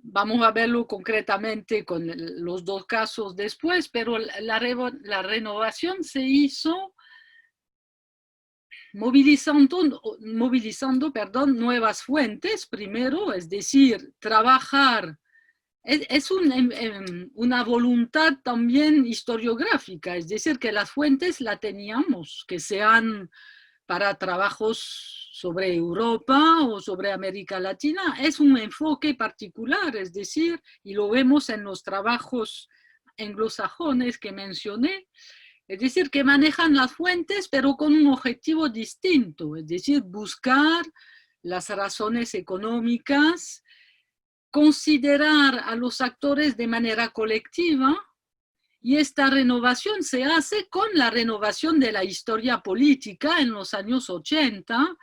Vamos a verlo concretamente con los dos casos después, pero la renovación se hizo movilizando nuevas fuentes primero, es decir, trabajar. Es una voluntad también historiográfica, es decir, que las fuentes la teníamos, que sean para trabajos sobre Europa o sobre América Latina, es un enfoque particular, es decir, y lo vemos en los trabajos anglosajones que mencioné, es decir, que manejan las fuentes, pero con un objetivo distinto, es decir, buscar las razones económicas, considerar a los actores de manera colectiva, y esta renovación se hace con la renovación de la historia política en los años 80,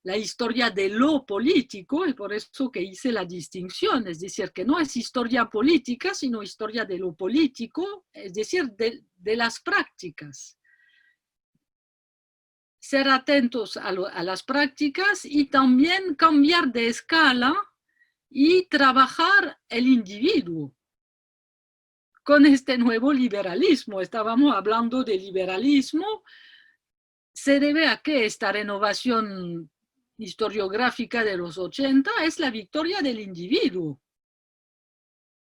la historia de lo político, y por eso que hice la distinción, es decir, que no es historia política, sino historia de lo político, es decir, de las prácticas. Ser atentos a las prácticas y también cambiar de escala y trabajar el individuo con este nuevo liberalismo. Estábamos hablando de liberalismo. Se debe a que esta renovación historiográfica de los 80 es la victoria del individuo,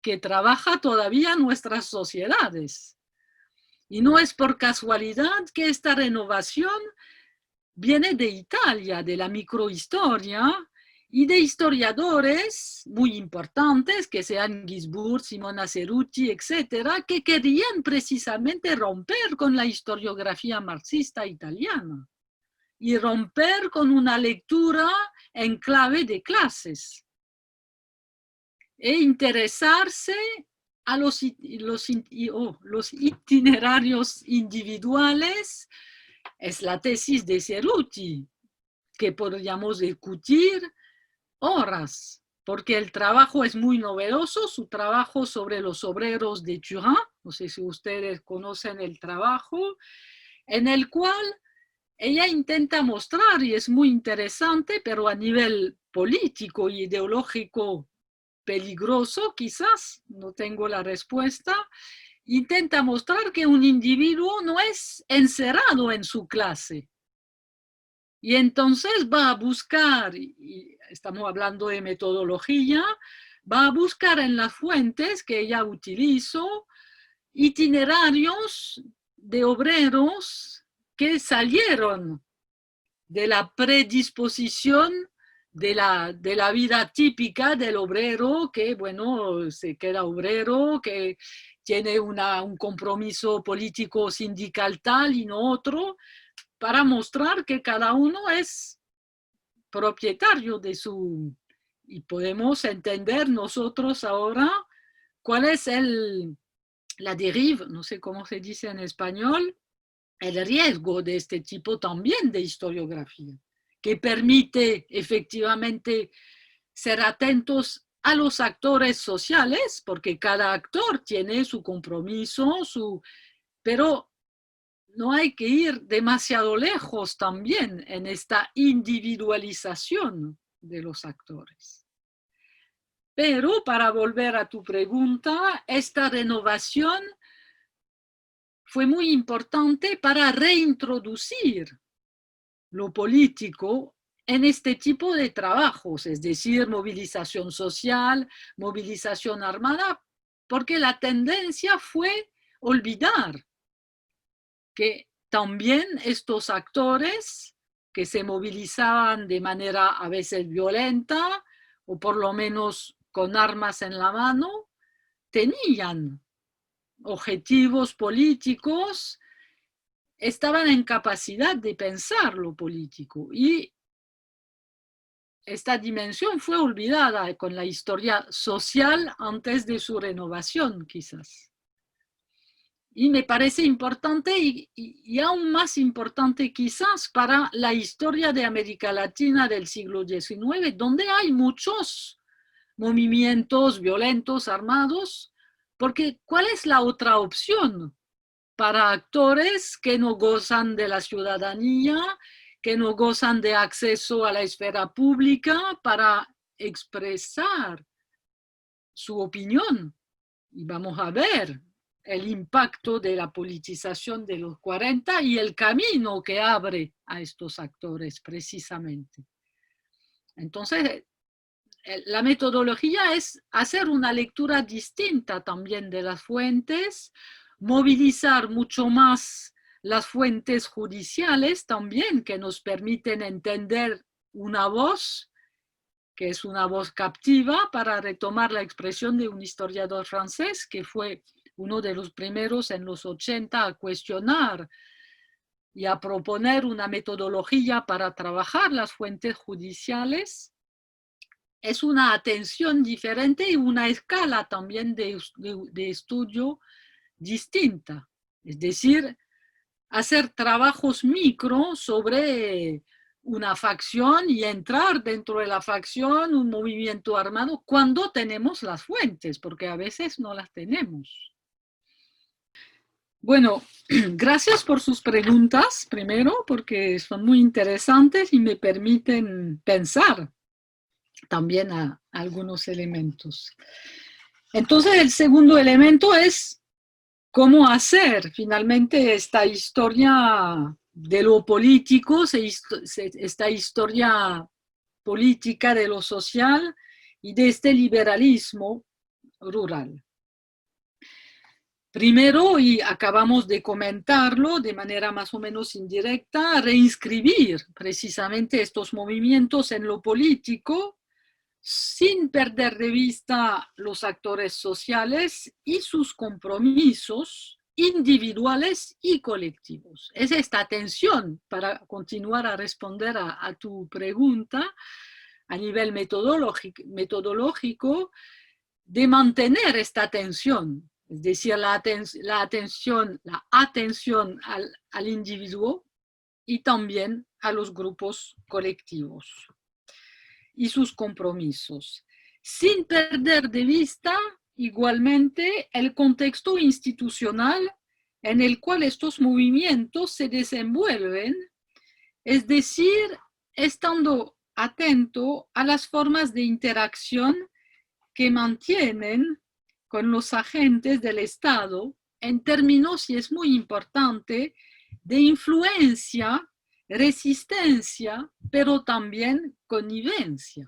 que trabaja todavía nuestras sociedades. Y no es por casualidad que esta renovación viene de Italia, de la microhistoria, y de historiadores muy importantes, que sean Gisbert, Simona Cerutti, etcétera, que querían precisamente romper con la historiografía marxista italiana y romper con una lectura en clave de clases e interesarse a los itinerarios individuales. Es la tesis de Cerutti, que podríamos discutir horas, porque el trabajo es muy novedoso, su trabajo sobre los obreros de Turin, no sé si ustedes conocen el trabajo, en el cual ella intenta mostrar, y es muy interesante, pero a nivel político y ideológico peligroso, quizás, no tengo la respuesta, intenta mostrar que un individuo no es encerrado en su clase. Y entonces va a buscar, y estamos hablando de metodología, va a buscar en las fuentes que ella utilizó itinerarios de obreros que salieron de la predisposición de la vida típica del obrero, que bueno, se queda obrero, que tiene un compromiso político sindical tal y no otro, para mostrar que cada uno es propietario de su... Y podemos entender nosotros ahora cuál es la deriva, no sé cómo se dice en español, el riesgo de este tipo también de historiografía, que permite efectivamente ser atentos a los actores sociales, porque cada actor tiene su compromiso, pero no hay que ir demasiado lejos también en esta individualización de los actores. Pero para volver a tu pregunta, esta renovación fue muy importante para reintroducir lo político en este tipo de trabajos, es decir, movilización social, movilización armada, porque la tendencia fue olvidar que también estos actores que se movilizaban de manera a veces violenta o por lo menos con armas en la mano, tenían objetivos políticos, estaban en capacidad de pensar lo político y esta dimensión fue olvidada con la historia social antes de su renovación, quizás. Y me parece importante y aún más importante quizás para la historia de América Latina del siglo XIX, donde hay muchos movimientos violentos, armados, porque ¿cuál es la otra opción para actores que no gozan de la ciudadanía, que no gozan de acceso a la esfera pública para expresar su opinión? Y vamos a ver el impacto de la politización de los 40 y el camino que abre a estos actores precisamente. Entonces, la metodología es hacer una lectura distinta también de las fuentes, movilizar mucho más las fuentes judiciales también, que nos permiten entender una voz, que es una voz captiva, para retomar la expresión de un historiador francés, que fue uno de los primeros en los 80 a cuestionar y a proponer una metodología para trabajar las fuentes judiciales. Es una atención diferente y una escala también de estudio distinta. Es decir, hacer trabajos micro sobre una facción y entrar dentro de la facción, un movimiento armado, cuando tenemos las fuentes, porque a veces no las tenemos. Bueno, gracias por sus preguntas, primero, porque son muy interesantes y me permiten pensar también a algunos elementos. Entonces, el segundo elemento es cómo hacer finalmente esta historia de lo político, esta historia política de lo social y de este liberalismo rural. Primero, y acabamos de comentarlo de manera más o menos indirecta, reinscribir precisamente estos movimientos en lo político sin perder de vista los actores sociales y sus compromisos individuales y colectivos. Es esta tensión, para continuar a responder a tu pregunta, a nivel metodológico, de mantener esta tensión, es decir, la atención al individuo y también a los grupos colectivos y sus compromisos, sin perder de vista igualmente el contexto institucional en el cual estos movimientos se desenvuelven, es decir, estando atento a las formas de interacción que mantienen con los agentes del Estado en términos, y es muy importante, de influencia, resistencia, pero también connivencia.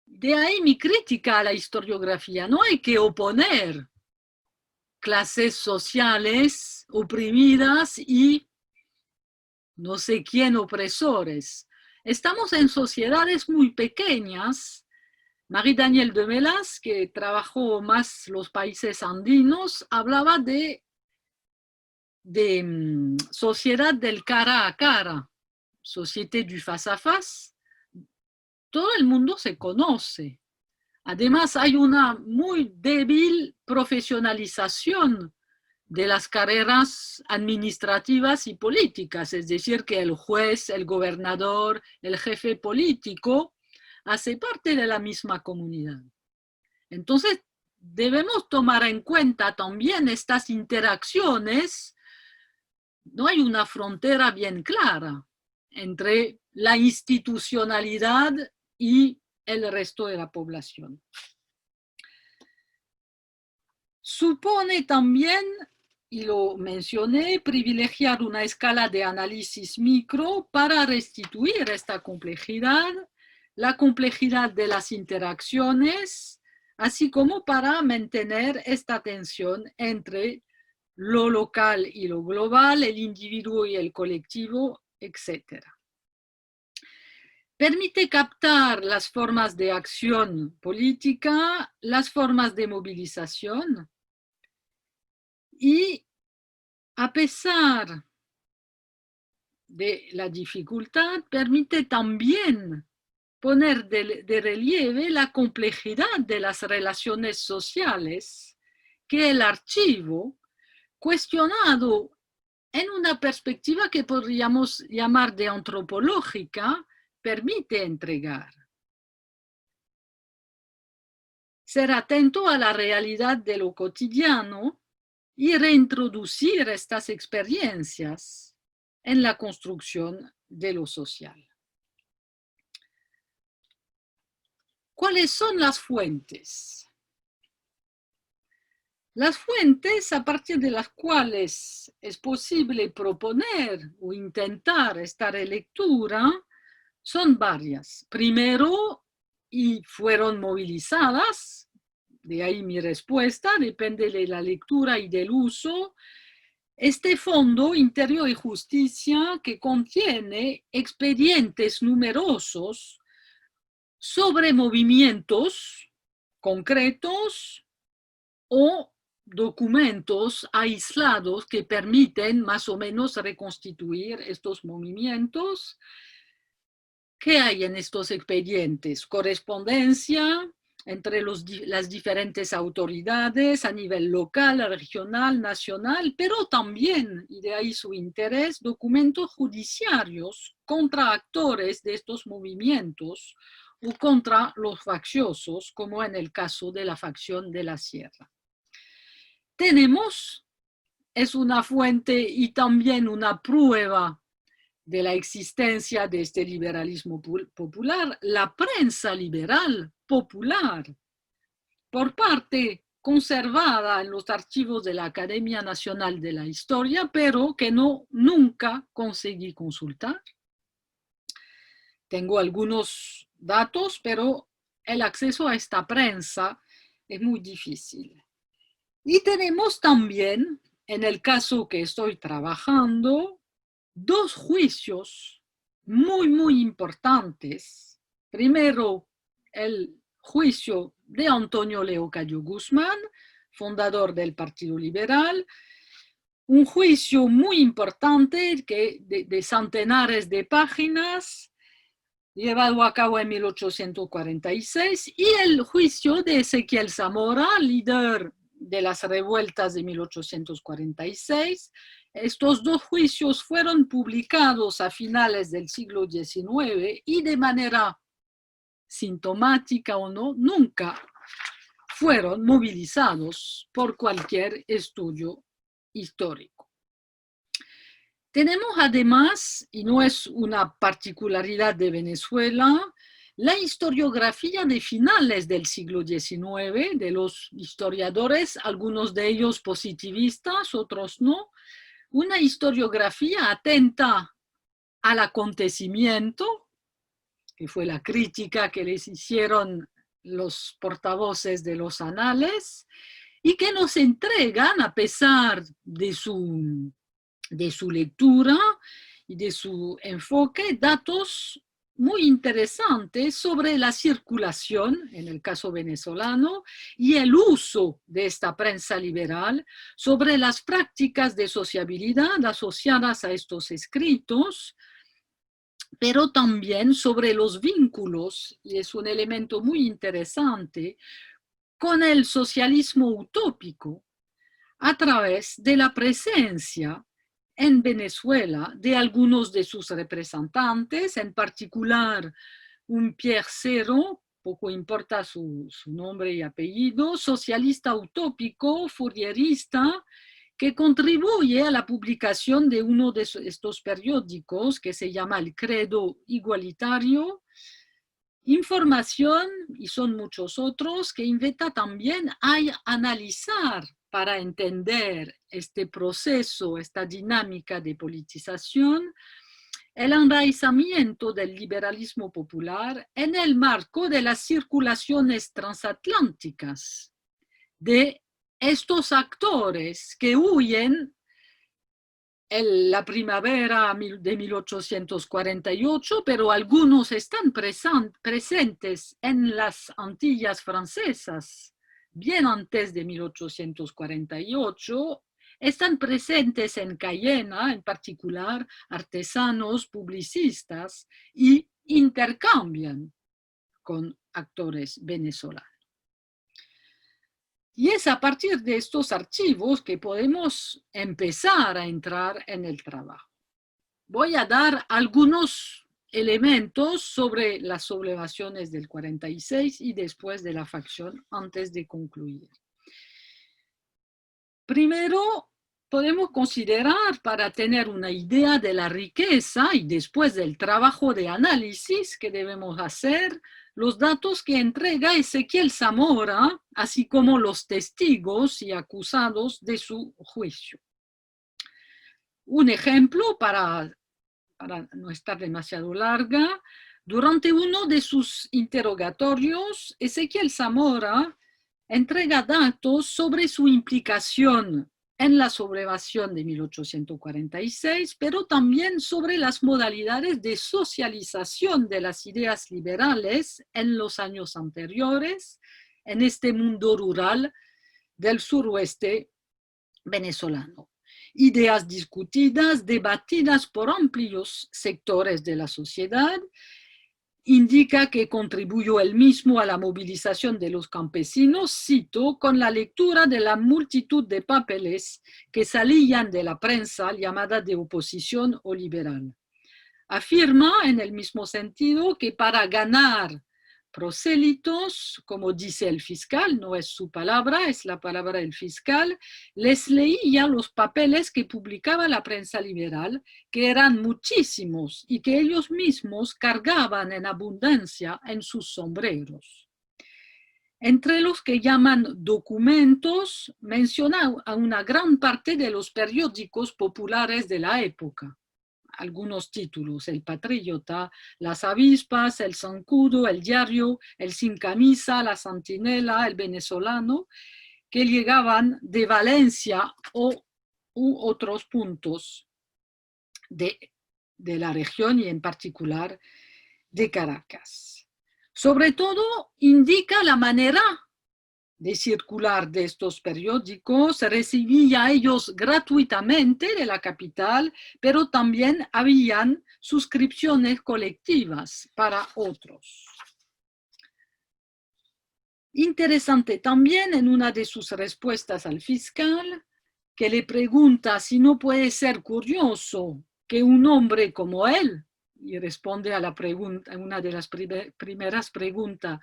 De ahí mi crítica a la historiografía. No hay que oponer clases sociales oprimidas y no sé quién opresores. Estamos en sociedades muy pequeñas. Marie-Danielle de Melas, que trabajó más los países andinos, hablaba de sociedad del cara a cara, société du face à face. Todo el mundo se conoce. Además, hay una muy débil profesionalización de las carreras administrativas y políticas, es decir, que el juez, el gobernador, el jefe político hace parte de la misma comunidad. Entonces, debemos tomar en cuenta también estas interacciones. No hay una frontera bien clara entre la institucionalidad y el resto de la población. Supone también, y lo mencioné, privilegiar una escala de análisis micro para restituir esta complejidad, la complejidad de las interacciones, así como para mantener esta tensión entre lo local y lo global, el individuo y el colectivo, etc. Permite captar las formas de acción política, las formas de movilización y, a pesar de la dificultad, permite también poner de relieve la complejidad de las relaciones sociales que el archivo, cuestionado en una perspectiva que podríamos llamar de antropológica, permite entregar. Ser atento a la realidad de lo cotidiano y reintroducir estas experiencias en la construcción de lo social. ¿Cuáles son las fuentes? Las fuentes a partir de las cuales es posible proponer o intentar esta relectura son varias. Primero, y fueron movilizadas, de ahí mi respuesta, depende de la lectura y del uso, este Fondo Interior y Justicia, que contiene expedientes numerosos sobre movimientos concretos o documentos aislados que permiten más o menos reconstituir estos movimientos. ¿Qué hay en estos expedientes? Correspondencia entre las diferentes autoridades a nivel local, regional, nacional, pero también, y de ahí su interés, documentos judiciarios contra actores de estos movimientos o contra los facciosos, como en el caso de la facción de la Sierra. Tenemos, es una fuente y también una prueba de la existencia de este liberalismo popular, la prensa liberal popular, por parte conservada en los archivos de la Academia Nacional de la Historia, pero que nunca conseguí consultar. Tengo algunos datos, pero el acceso a esta prensa es muy difícil. Y tenemos también, en el caso que estoy trabajando, dos juicios muy, muy importantes Primero, el juicio de Antonio Leocadio Guzmán, fundador del Partido Liberal, un juicio muy importante de centenares de páginas, llevado a cabo en 1846, y el juicio de Ezequiel Zamora, líder de las revueltas de 1846. Estos dos juicios fueron publicados a finales del siglo XIX y de manera sintomática o no, nunca fueron movilizados por cualquier estudio histórico. Tenemos además, y no es una particularidad de Venezuela, la historiografía de finales del siglo XIX de los historiadores, algunos de ellos positivistas, otros no, una historiografía atenta al acontecimiento, que fue la crítica que les hicieron los portavoces de los anales, y que nos entregan, a pesar de su lectura y de su enfoque, datos muy interesantes sobre la circulación, en el caso venezolano, y el uso de esta prensa liberal, sobre las prácticas de sociabilidad asociadas a estos escritos, pero también sobre los vínculos, y es un elemento muy interesante, con el socialismo utópico a través de la presencia en Venezuela de algunos de sus representantes, en particular un Pierre Cero, poco importa su nombre y apellido, socialista utópico, fourierista, que contribuye a la publicación de uno de estos periódicos que se llama El Credo Igualitario, información, y son muchos otros, que invita también a analizar para entender este proceso, esta dinámica de politización, el enraizamiento del liberalismo popular en el marco de las circulaciones transatlánticas de estos actores que huyen en la primavera de 1848, pero algunos están presentes en las Antillas francesas bien antes de 1848, están presentes en Cayena, en particular artesanos, publicistas, y intercambian con actores venezolanos. Y es a partir de estos archivos que podemos empezar a entrar en el trabajo. Voy a dar algunos elementos sobre las sublevaciones del 46 y después de la facción antes de concluir. Primero, podemos considerar, para tener una idea de la riqueza y después del trabajo de análisis que debemos hacer, los datos que entrega Ezequiel Zamora, así como los testigos y acusados de su juicio. Un ejemplo para no estar demasiado larga, durante uno de sus interrogatorios, Ezequiel Zamora entrega datos sobre su implicación en la sublevación de 1846, pero también sobre las modalidades de socialización de las ideas liberales en los años anteriores, en este mundo rural del suroeste venezolano. Ideas discutidas, debatidas por amplios sectores de la sociedad. Indica que contribuyó él mismo a la movilización de los campesinos, cito, con la lectura de la multitud de papeles que salían de la prensa llamada de oposición o liberal. Afirma en el mismo sentido que para ganar prosélitos, como dice el fiscal, no es su palabra, es la palabra del fiscal, les leía los papeles que publicaba la prensa liberal, que eran muchísimos y que ellos mismos cargaban en abundancia en sus sombreros. Entre los que llaman documentos, menciona a una gran parte de los periódicos populares de la época. Algunos títulos: El Patriota, Las Avispas, El Zancudo, El Diario, El Sin Camisa, La Centinela, El Venezolano, que llegaban de Valencia u otros puntos de la región y en particular de Caracas. Sobre todo, indica la manera de circular de estos periódicos. Se recibía a ellos gratuitamente de la capital, pero también habían suscripciones colectivas para otros. Interesante también en una de sus respuestas al fiscal, que le pregunta si no puede ser curioso que un hombre como él, y responde a la pregunta, una de las primeras preguntas,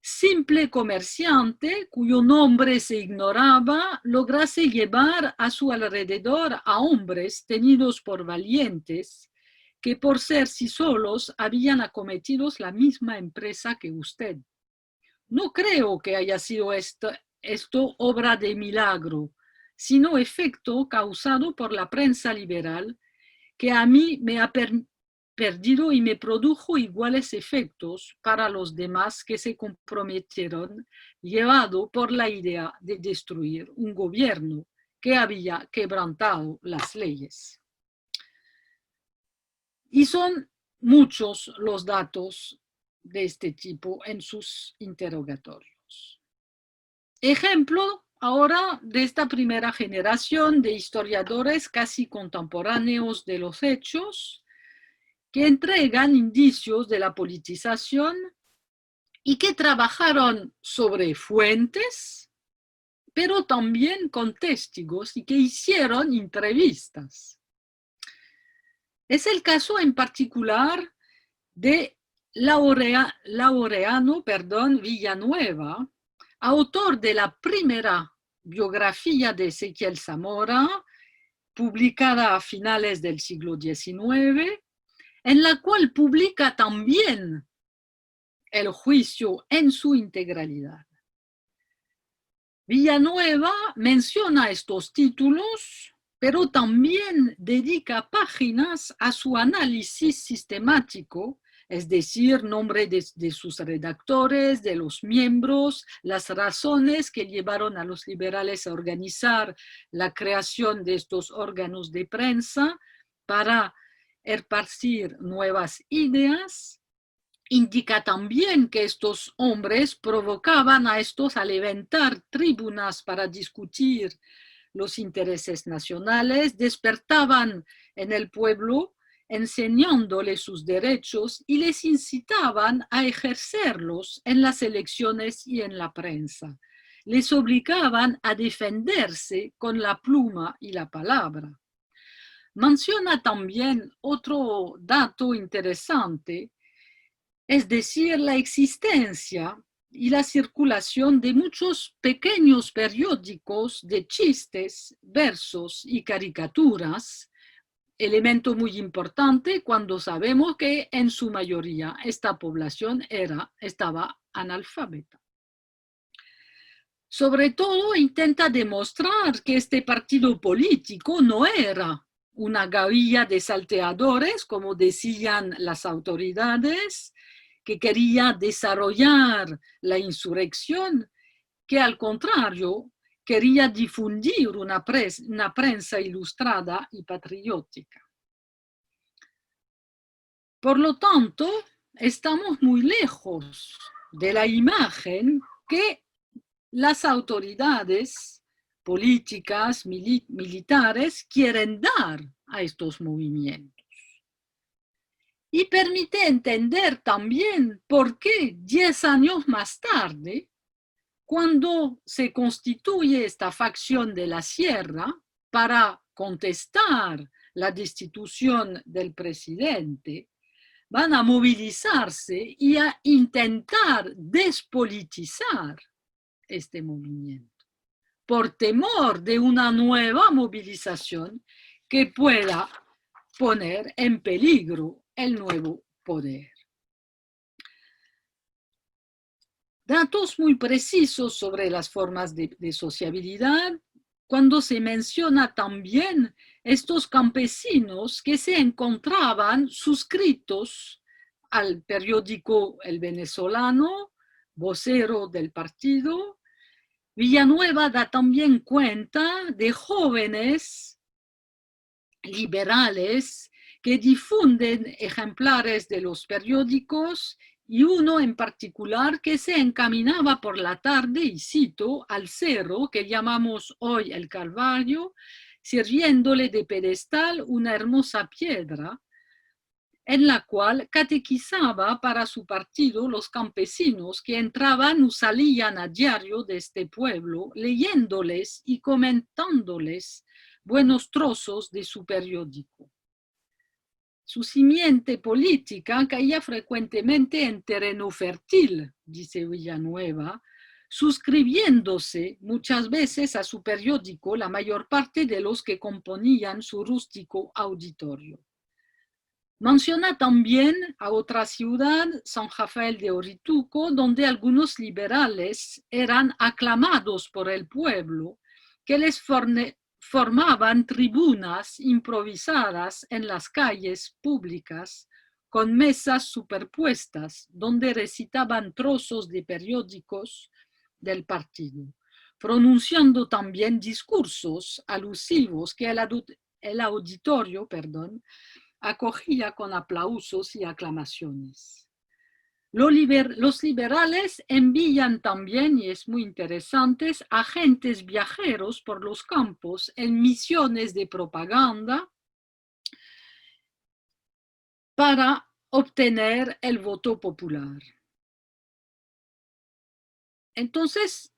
simple comerciante cuyo nombre se ignoraba, lograse llevar a su alrededor a hombres tenidos por valientes, que por ser sí solos habían acometido la misma empresa que usted. No creo que haya sido esto obra de milagro, sino efecto causado por la prensa liberal, que a mí me ha perdido y me produjo iguales efectos para los demás que se comprometieron, llevado por la idea de destruir un gobierno que había quebrantado las leyes. Y son muchos los datos de este tipo en sus interrogatorios. Ejemplo ahora de esta primera generación de historiadores casi contemporáneos de los hechos, que entregan indicios de la politización y que trabajaron sobre fuentes, pero también con testigos y que hicieron entrevistas. Es el caso en particular de Laureano Villanueva, autor de la primera biografía de Ezequiel Zamora, publicada a finales del siglo XIX, en la cual publica también el juicio en su integralidad. Villanueva menciona estos títulos, pero también dedica páginas a su análisis sistemático, es decir, nombre de sus redactores, de los miembros, las razones que llevaron a los liberales a organizar la creación de estos órganos de prensa para esparcir nuevas ideas. Indica también que estos hombres provocaban a estos a levantar tribunas para discutir los intereses nacionales, despertaban en el pueblo enseñándoles sus derechos y les incitaban a ejercerlos en las elecciones y en la prensa. Les obligaban a defenderse con la pluma y la palabra. Menciona también otro dato interesante, es decir, la existencia y la circulación de muchos pequeños periódicos de chistes, versos y caricaturas, elemento muy importante cuando sabemos que en su mayoría esta población estaba analfabeta. Sobre todo intenta demostrar que este partido político no era una gavilla de salteadores, como decían las autoridades, que quería desarrollar la insurrección, que al contrario quería difundir una prensa ilustrada y patriótica. Por lo tanto, estamos muy lejos de la imagen que las autoridades políticas, militares, quieren dar a estos movimientos. Y permite entender también por qué 10 años más tarde, cuando se constituye esta facción de la Sierra para contestar la destitución del presidente, van a movilizarse y a intentar despolitizar este movimiento, por temor de una nueva movilización que pueda poner en peligro el nuevo poder. Datos muy precisos sobre las formas de sociabilidad, cuando se menciona también estos campesinos que se encontraban suscritos al periódico El Venezolano, vocero del partido. Villanueva da también cuenta de jóvenes liberales que difunden ejemplares de los periódicos y uno en particular que se encaminaba por la tarde, y cito, al cerro que llamamos hoy el Calvario, sirviéndole de pedestal una hermosa piedra, en la cual catequizaba para su partido los campesinos que entraban o salían a diario de este pueblo, leyéndoles y comentándoles buenos trozos de su periódico. Su simiente política caía frecuentemente en terreno fértil, dice Villanueva, suscribiéndose muchas veces a su periódico la mayor parte de los que componían su rústico auditorio. Menciona también a otra ciudad, San Rafael de Orituco, donde algunos liberales eran aclamados por el pueblo, que les formaban tribunas improvisadas en las calles públicas con mesas superpuestas, donde recitaban trozos de periódicos del partido, pronunciando también discursos alusivos que el auditorio, acogía con aplausos y aclamaciones. Los liberales envían también, y es muy interesante, agentes viajeros por los campos en misiones de propaganda para obtener el voto popular. Entonces,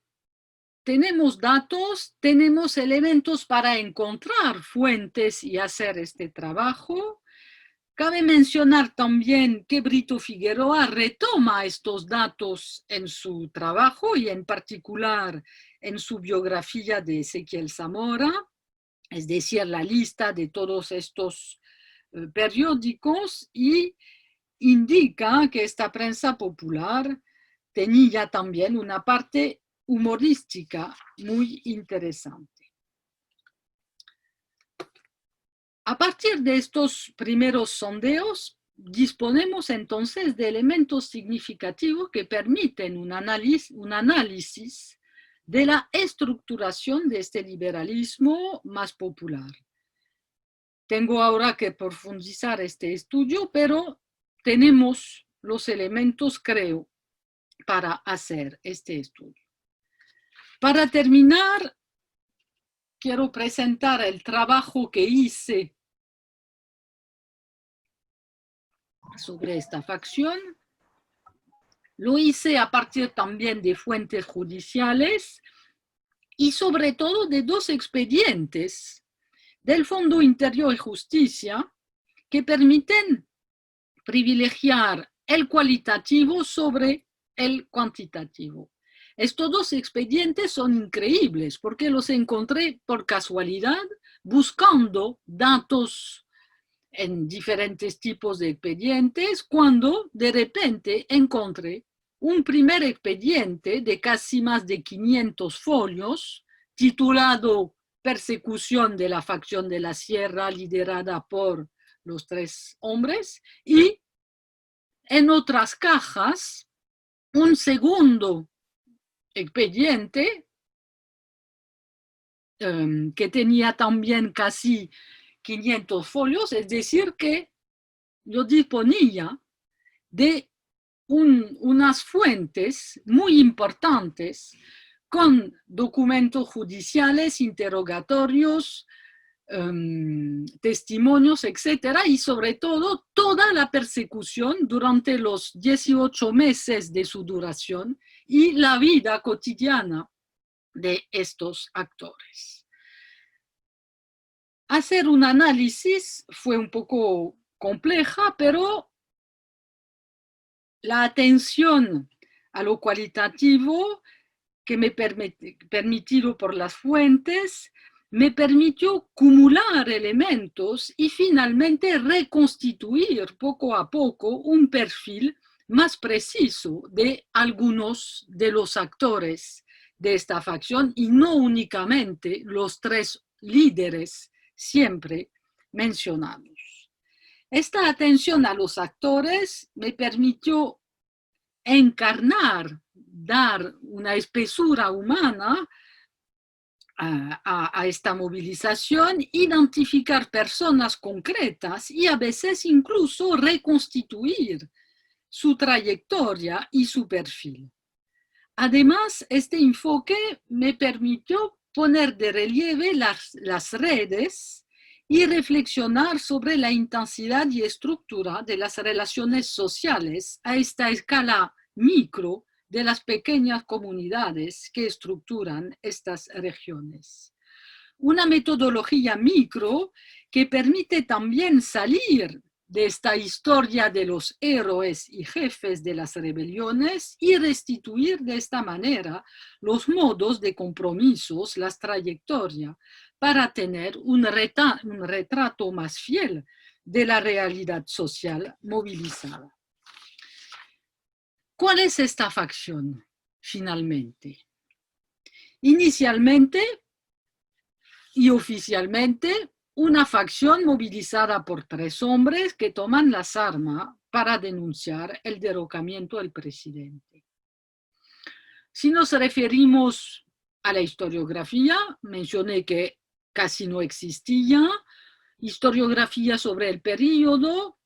tenemos datos, tenemos elementos para encontrar fuentes y hacer este trabajo. Cabe mencionar también que Brito Figueroa retoma estos datos en su trabajo y en particular en su biografía de Ezequiel Zamora, es decir, la lista de todos estos periódicos, y indica que esta prensa popular tenía también una parte humorística muy interesante. A partir de estos primeros sondeos, disponemos entonces de elementos significativos que permiten un análisis de la estructuración de este liberalismo más popular. Tengo ahora que profundizar este estudio, pero tenemos los elementos, creo, para hacer este estudio. Para terminar, quiero presentar el trabajo que hice sobre esta facción. Lo hice a partir también de fuentes judiciales y sobre todo de dos expedientes del Fondo Interior y Justicia que permiten privilegiar el cualitativo sobre el cuantitativo. Estos dos expedientes son increíbles porque los encontré por casualidad buscando datos en diferentes tipos de expedientes, cuando de repente encontré un primer expediente de casi más de 500 folios, titulado Persecución de la facción de la Sierra, liderada por los tres hombres, y en otras cajas un segundo expediente que tenía también casi 500 folios, es decir, que yo disponía de unas fuentes muy importantes con documentos judiciales, interrogatorios, testimonios, etcétera, y sobre todo toda la persecución durante los 18 meses de su duración y la vida cotidiana de estos actores. Hacer un análisis fue un poco compleja, pero la atención a lo cualitativo que me permitido por las fuentes me permitió acumular elementos y finalmente reconstituir poco a poco un perfil más preciso de algunos de los actores de esta facción y no únicamente los tres líderes siempre mencionados. Esta atención a los actores me permitió encarnar, dar una espesura humana a esta movilización, identificar personas concretas y a veces incluso reconstituir su trayectoria y su perfil. Además, este enfoque me permitió poner de relieve las redes y reflexionar sobre la intensidad y estructura de las relaciones sociales a esta escala micro de las pequeñas comunidades que estructuran estas regiones. Una metodología micro que permite también salir de esta historia de los héroes y jefes de las rebeliones y restituir de esta manera los modos de compromisos, las trayectorias, para tener un retrato más fiel de la realidad social movilizada. ¿Cuál es esta facción, finalmente? Inicialmente y oficialmente, una facción movilizada por 3 hombres que toman las armas para denunciar el derrocamiento del presidente. Si nos referimos a la historiografía, mencioné que casi no existía historiografía sobre el periodo.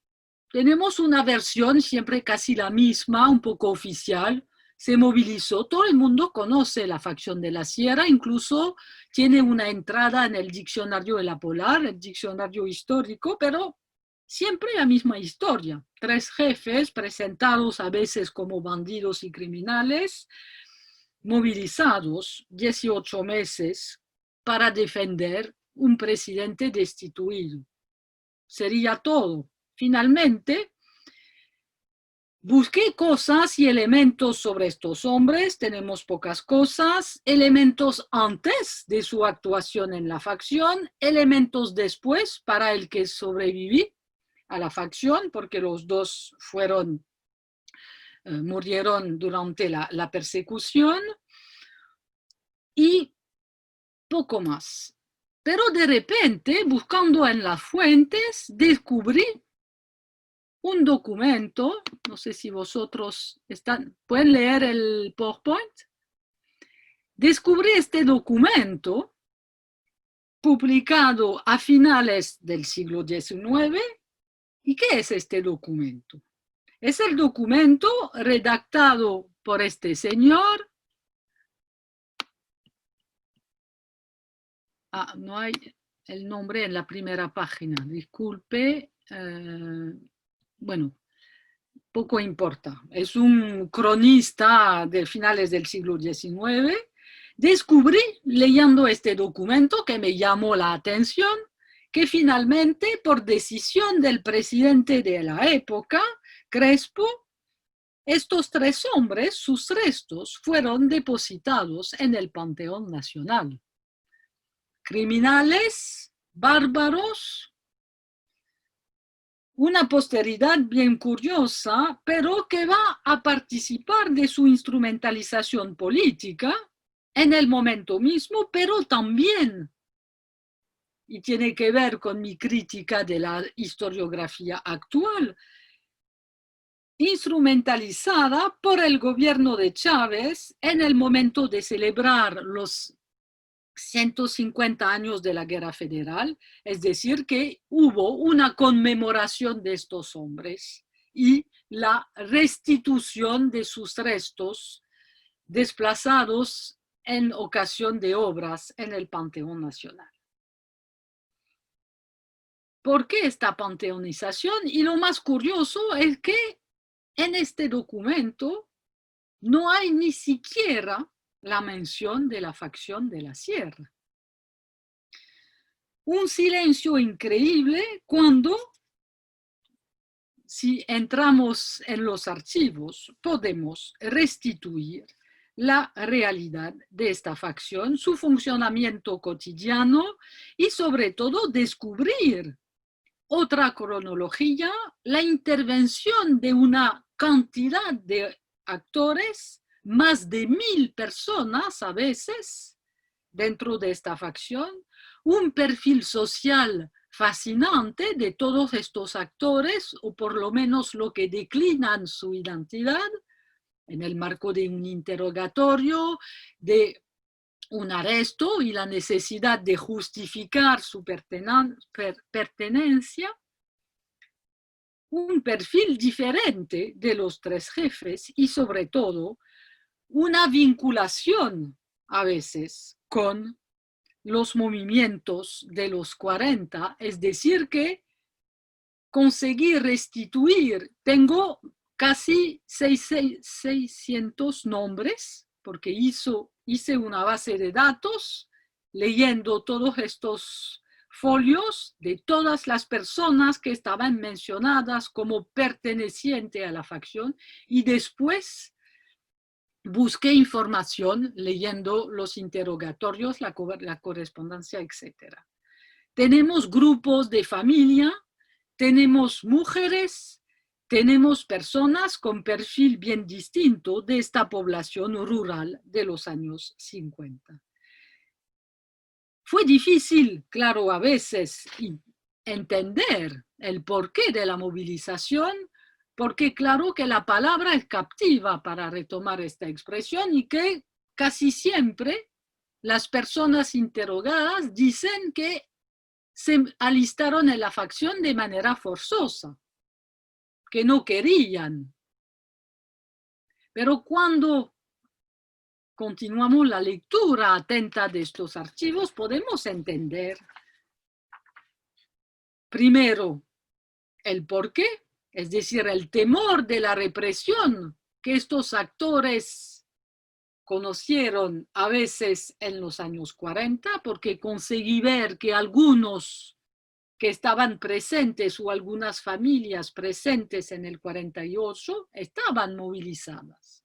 Tenemos una versión siempre casi la misma, un poco oficial. Se movilizó, todo el mundo conoce la facción de la Sierra, incluso tiene una entrada en el diccionario de la Polar, el diccionario histórico, pero siempre la misma historia. 3 jefes presentados a veces como bandidos y criminales, movilizados 18 meses para defender un presidente destituido. Sería todo. Finalmente, busqué cosas y elementos sobre estos hombres, tenemos pocas cosas, elementos antes de su actuación en la facción, elementos después para el que sobreviví a la facción, porque los 2 murieron durante la persecución, y poco más. Pero de repente, buscando en las fuentes, descubrí un documento, no sé si vosotros pueden leer el PowerPoint. Descubrí este documento publicado a finales del siglo XIX. ¿Y qué es este documento? Es el documento redactado por este señor. No hay el nombre en la primera página, disculpe. Bueno, poco importa. Es un cronista de finales del siglo XIX. Descubrí, leyendo este documento que me llamó la atención, que finalmente, por decisión del presidente de la época, Crespo, estos 3 hombres, sus restos, fueron depositados en el Panteón Nacional. Criminales, bárbaros, una posteridad bien curiosa, pero que va a participar de su instrumentalización política en el momento mismo, pero también, y tiene que ver con mi crítica de la historiografía actual, instrumentalizada por el gobierno de Chávez en el momento de celebrar los 150 años de la Guerra Federal, es decir, que hubo una conmemoración de estos hombres y la restitución de sus restos desplazados en ocasión de obras en el Panteón Nacional. ¿Por qué esta panteonización? Y lo más curioso es que en este documento no hay ni siquiera la mención de la facción de la Sierra. Un silencio increíble cuando, si entramos en los archivos, podemos restituir la realidad de esta facción, su funcionamiento cotidiano y sobre todo descubrir otra cronología, la intervención de una cantidad de actores, más de 1000 personas a veces dentro de esta facción, un perfil social fascinante de todos estos actores, o por lo menos lo que declinan su identidad en el marco de un interrogatorio, de un arresto y la necesidad de justificar su pertenencia. un perfil diferente de los tres jefes y sobre todo una vinculación a veces con los movimientos de los 40, es decir que conseguí restituir, tengo casi 600 nombres, porque hice una base de datos leyendo todos estos folios de todas las personas que estaban mencionadas como pertenecientes a la facción y después busqué información leyendo los interrogatorios, la correspondencia, etc. Tenemos grupos de familia, tenemos mujeres, tenemos personas con perfil bien distinto de esta población rural de los años 50. Fue difícil, claro, a veces entender el porqué de la movilización, porque claro que la palabra es captiva para retomar esta expresión y que casi siempre las personas interrogadas dicen que se alistaron en la facción de manera forzosa, que no querían. Pero cuando continuamos la lectura atenta de estos archivos, podemos entender, primero, el porqué, es decir, el temor de la represión que estos actores conocieron a veces en los años 40, porque conseguí ver que algunos que estaban presentes o algunas familias presentes en el 48 estaban movilizadas.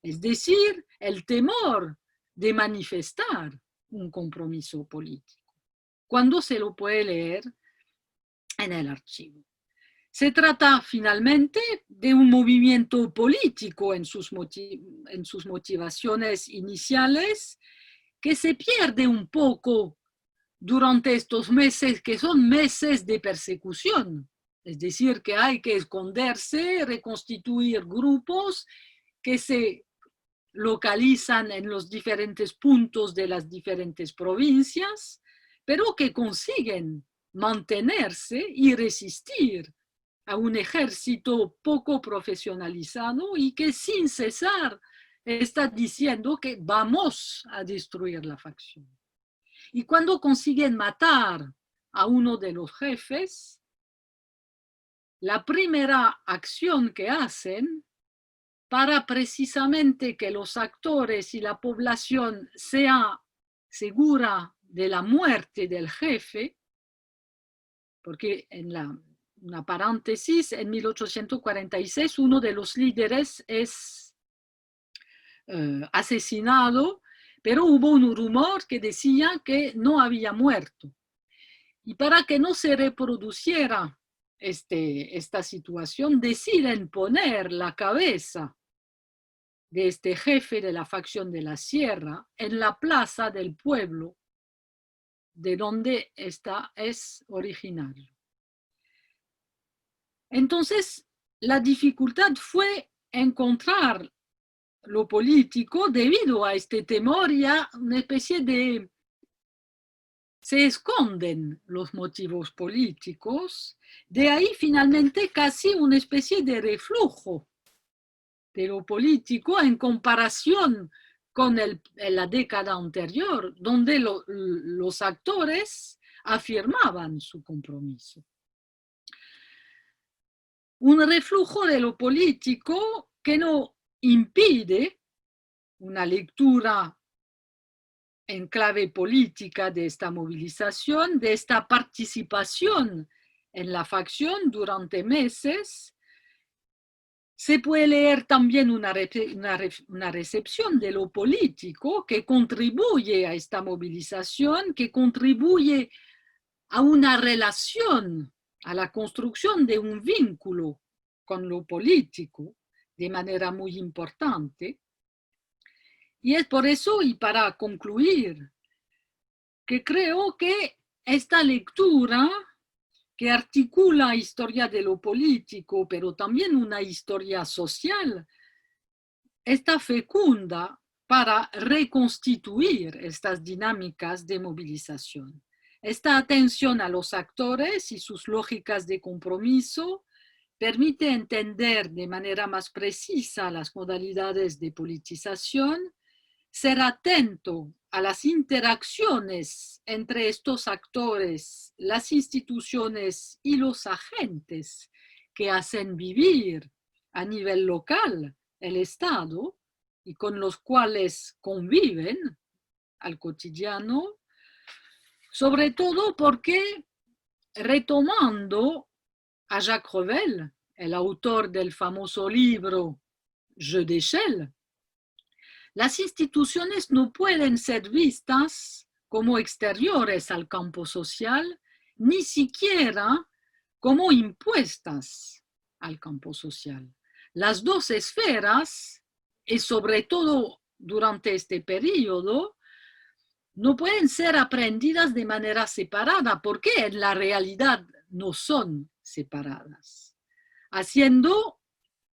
Es decir, el temor de manifestar un compromiso político, cuando se lo puede leer en el archivo. Se trata finalmente de un movimiento político en sus motivaciones iniciales que se pierde un poco durante estos meses, que son meses de persecución. Es decir, que hay que esconderse, reconstituir grupos que se localizan en los diferentes puntos de las diferentes provincias, pero que consiguen mantenerse y resistir a un ejército poco profesionalizado y que sin cesar está diciendo que vamos a destruir la facción. Y cuando consiguen matar a uno de los jefes, la primera acción que hacen para precisamente que los actores y la población sea segura de la muerte del jefe, porque en una paréntesis, en 1846 uno de los líderes es asesinado, pero hubo un rumor que decía que no había muerto. Y para que no se reproduciera esta situación, deciden poner la cabeza de este jefe de la facción de la Sierra en la plaza del pueblo de donde es originario. Entonces, la dificultad fue encontrar lo político debido a este temor y a una especie de... Se esconden los motivos políticos, de ahí finalmente casi una especie de reflujo de lo político en comparación con la década anterior, donde los actores afirmaban su compromiso. Un reflujo de lo político que no impide una lectura en clave política de esta movilización, de esta participación en la facción durante meses. Se puede leer también una recepción de lo político que contribuye a esta movilización, que contribuye a una relación, a la construcción de un vínculo con lo político de manera muy importante. Y es por eso, y para concluir, que creo que esta lectura que articula historia de lo político, pero también una historia social, está fecunda para reconstituir estas dinámicas de movilización. Esta atención a los actores y sus lógicas de compromiso permite entender de manera más precisa las modalidades de politización, ser atento a las interacciones entre estos actores, las instituciones y los agentes que hacen vivir a nivel local el Estado y con los cuales conviven al cotidiano, sobre todo porque, retomando a Jacques Revel, el autor del famoso libro Jeu d'échelle, las instituciones no pueden ser vistas como exteriores al campo social, ni siquiera como impuestas al campo social. Las dos esferas, y sobre todo durante este periodo, no pueden ser aprendidas de manera separada, porque en la realidad no son separadas, haciendo,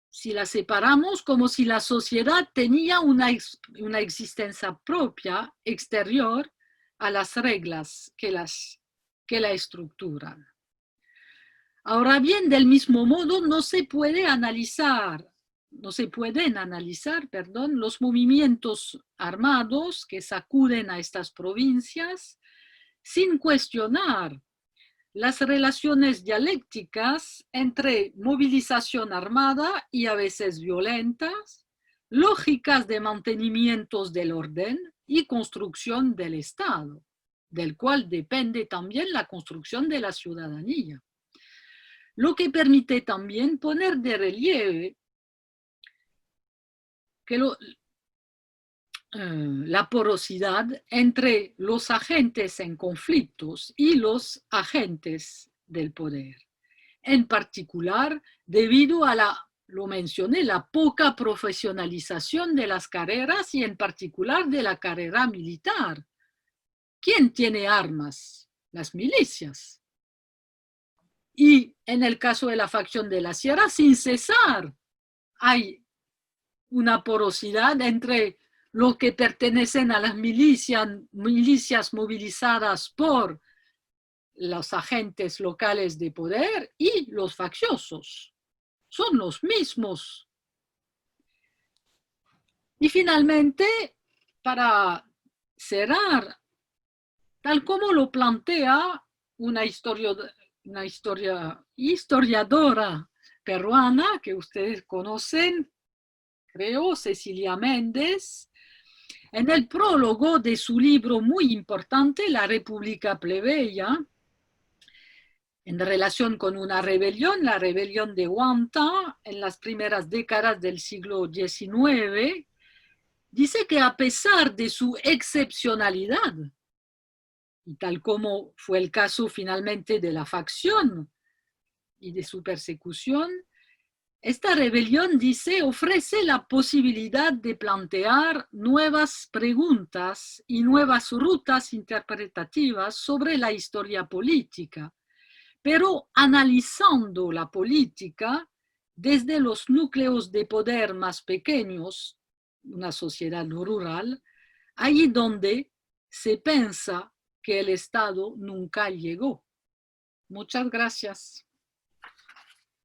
si las separamos, como si la sociedad tenía una existencia propia, exterior a las reglas que la estructuran. Ahora bien, del mismo modo, no se pueden analizar los movimientos armados que sacuden a estas provincias sin cuestionar las relaciones dialécticas entre movilización armada y a veces violentas, lógicas de mantenimiento del orden y construcción del Estado, del cual depende también la construcción de la ciudadanía. Lo que permite también poner de relieve que la porosidad entre los agentes en conflictos y los agentes del poder. En particular, debido a lo mencioné, la poca profesionalización de las carreras y en particular de la carrera militar. ¿Quién tiene armas? Las milicias. Y en el caso de la facción de la Sierra, sin cesar, hay una porosidad entre los que pertenecen a las milicias movilizadas por los agentes locales de poder y los facciosos. Son los mismos. Y finalmente, para cerrar, tal como lo plantea una historiadora peruana que ustedes conocen, creo, Cecilia Méndez, en el prólogo de su libro muy importante, La República Plebeya, en relación con una rebelión, la rebelión de Huanta, en las primeras décadas del siglo XIX, dice que a pesar de su excepcionalidad, y tal como fue el caso finalmente de la facción y de su persecución, esta rebelión, dice, ofrece la posibilidad de plantear nuevas preguntas y nuevas rutas interpretativas sobre la historia política, pero analizando la política desde los núcleos de poder más pequeños, una sociedad rural, allí donde se piensa que el Estado nunca llegó. Muchas gracias.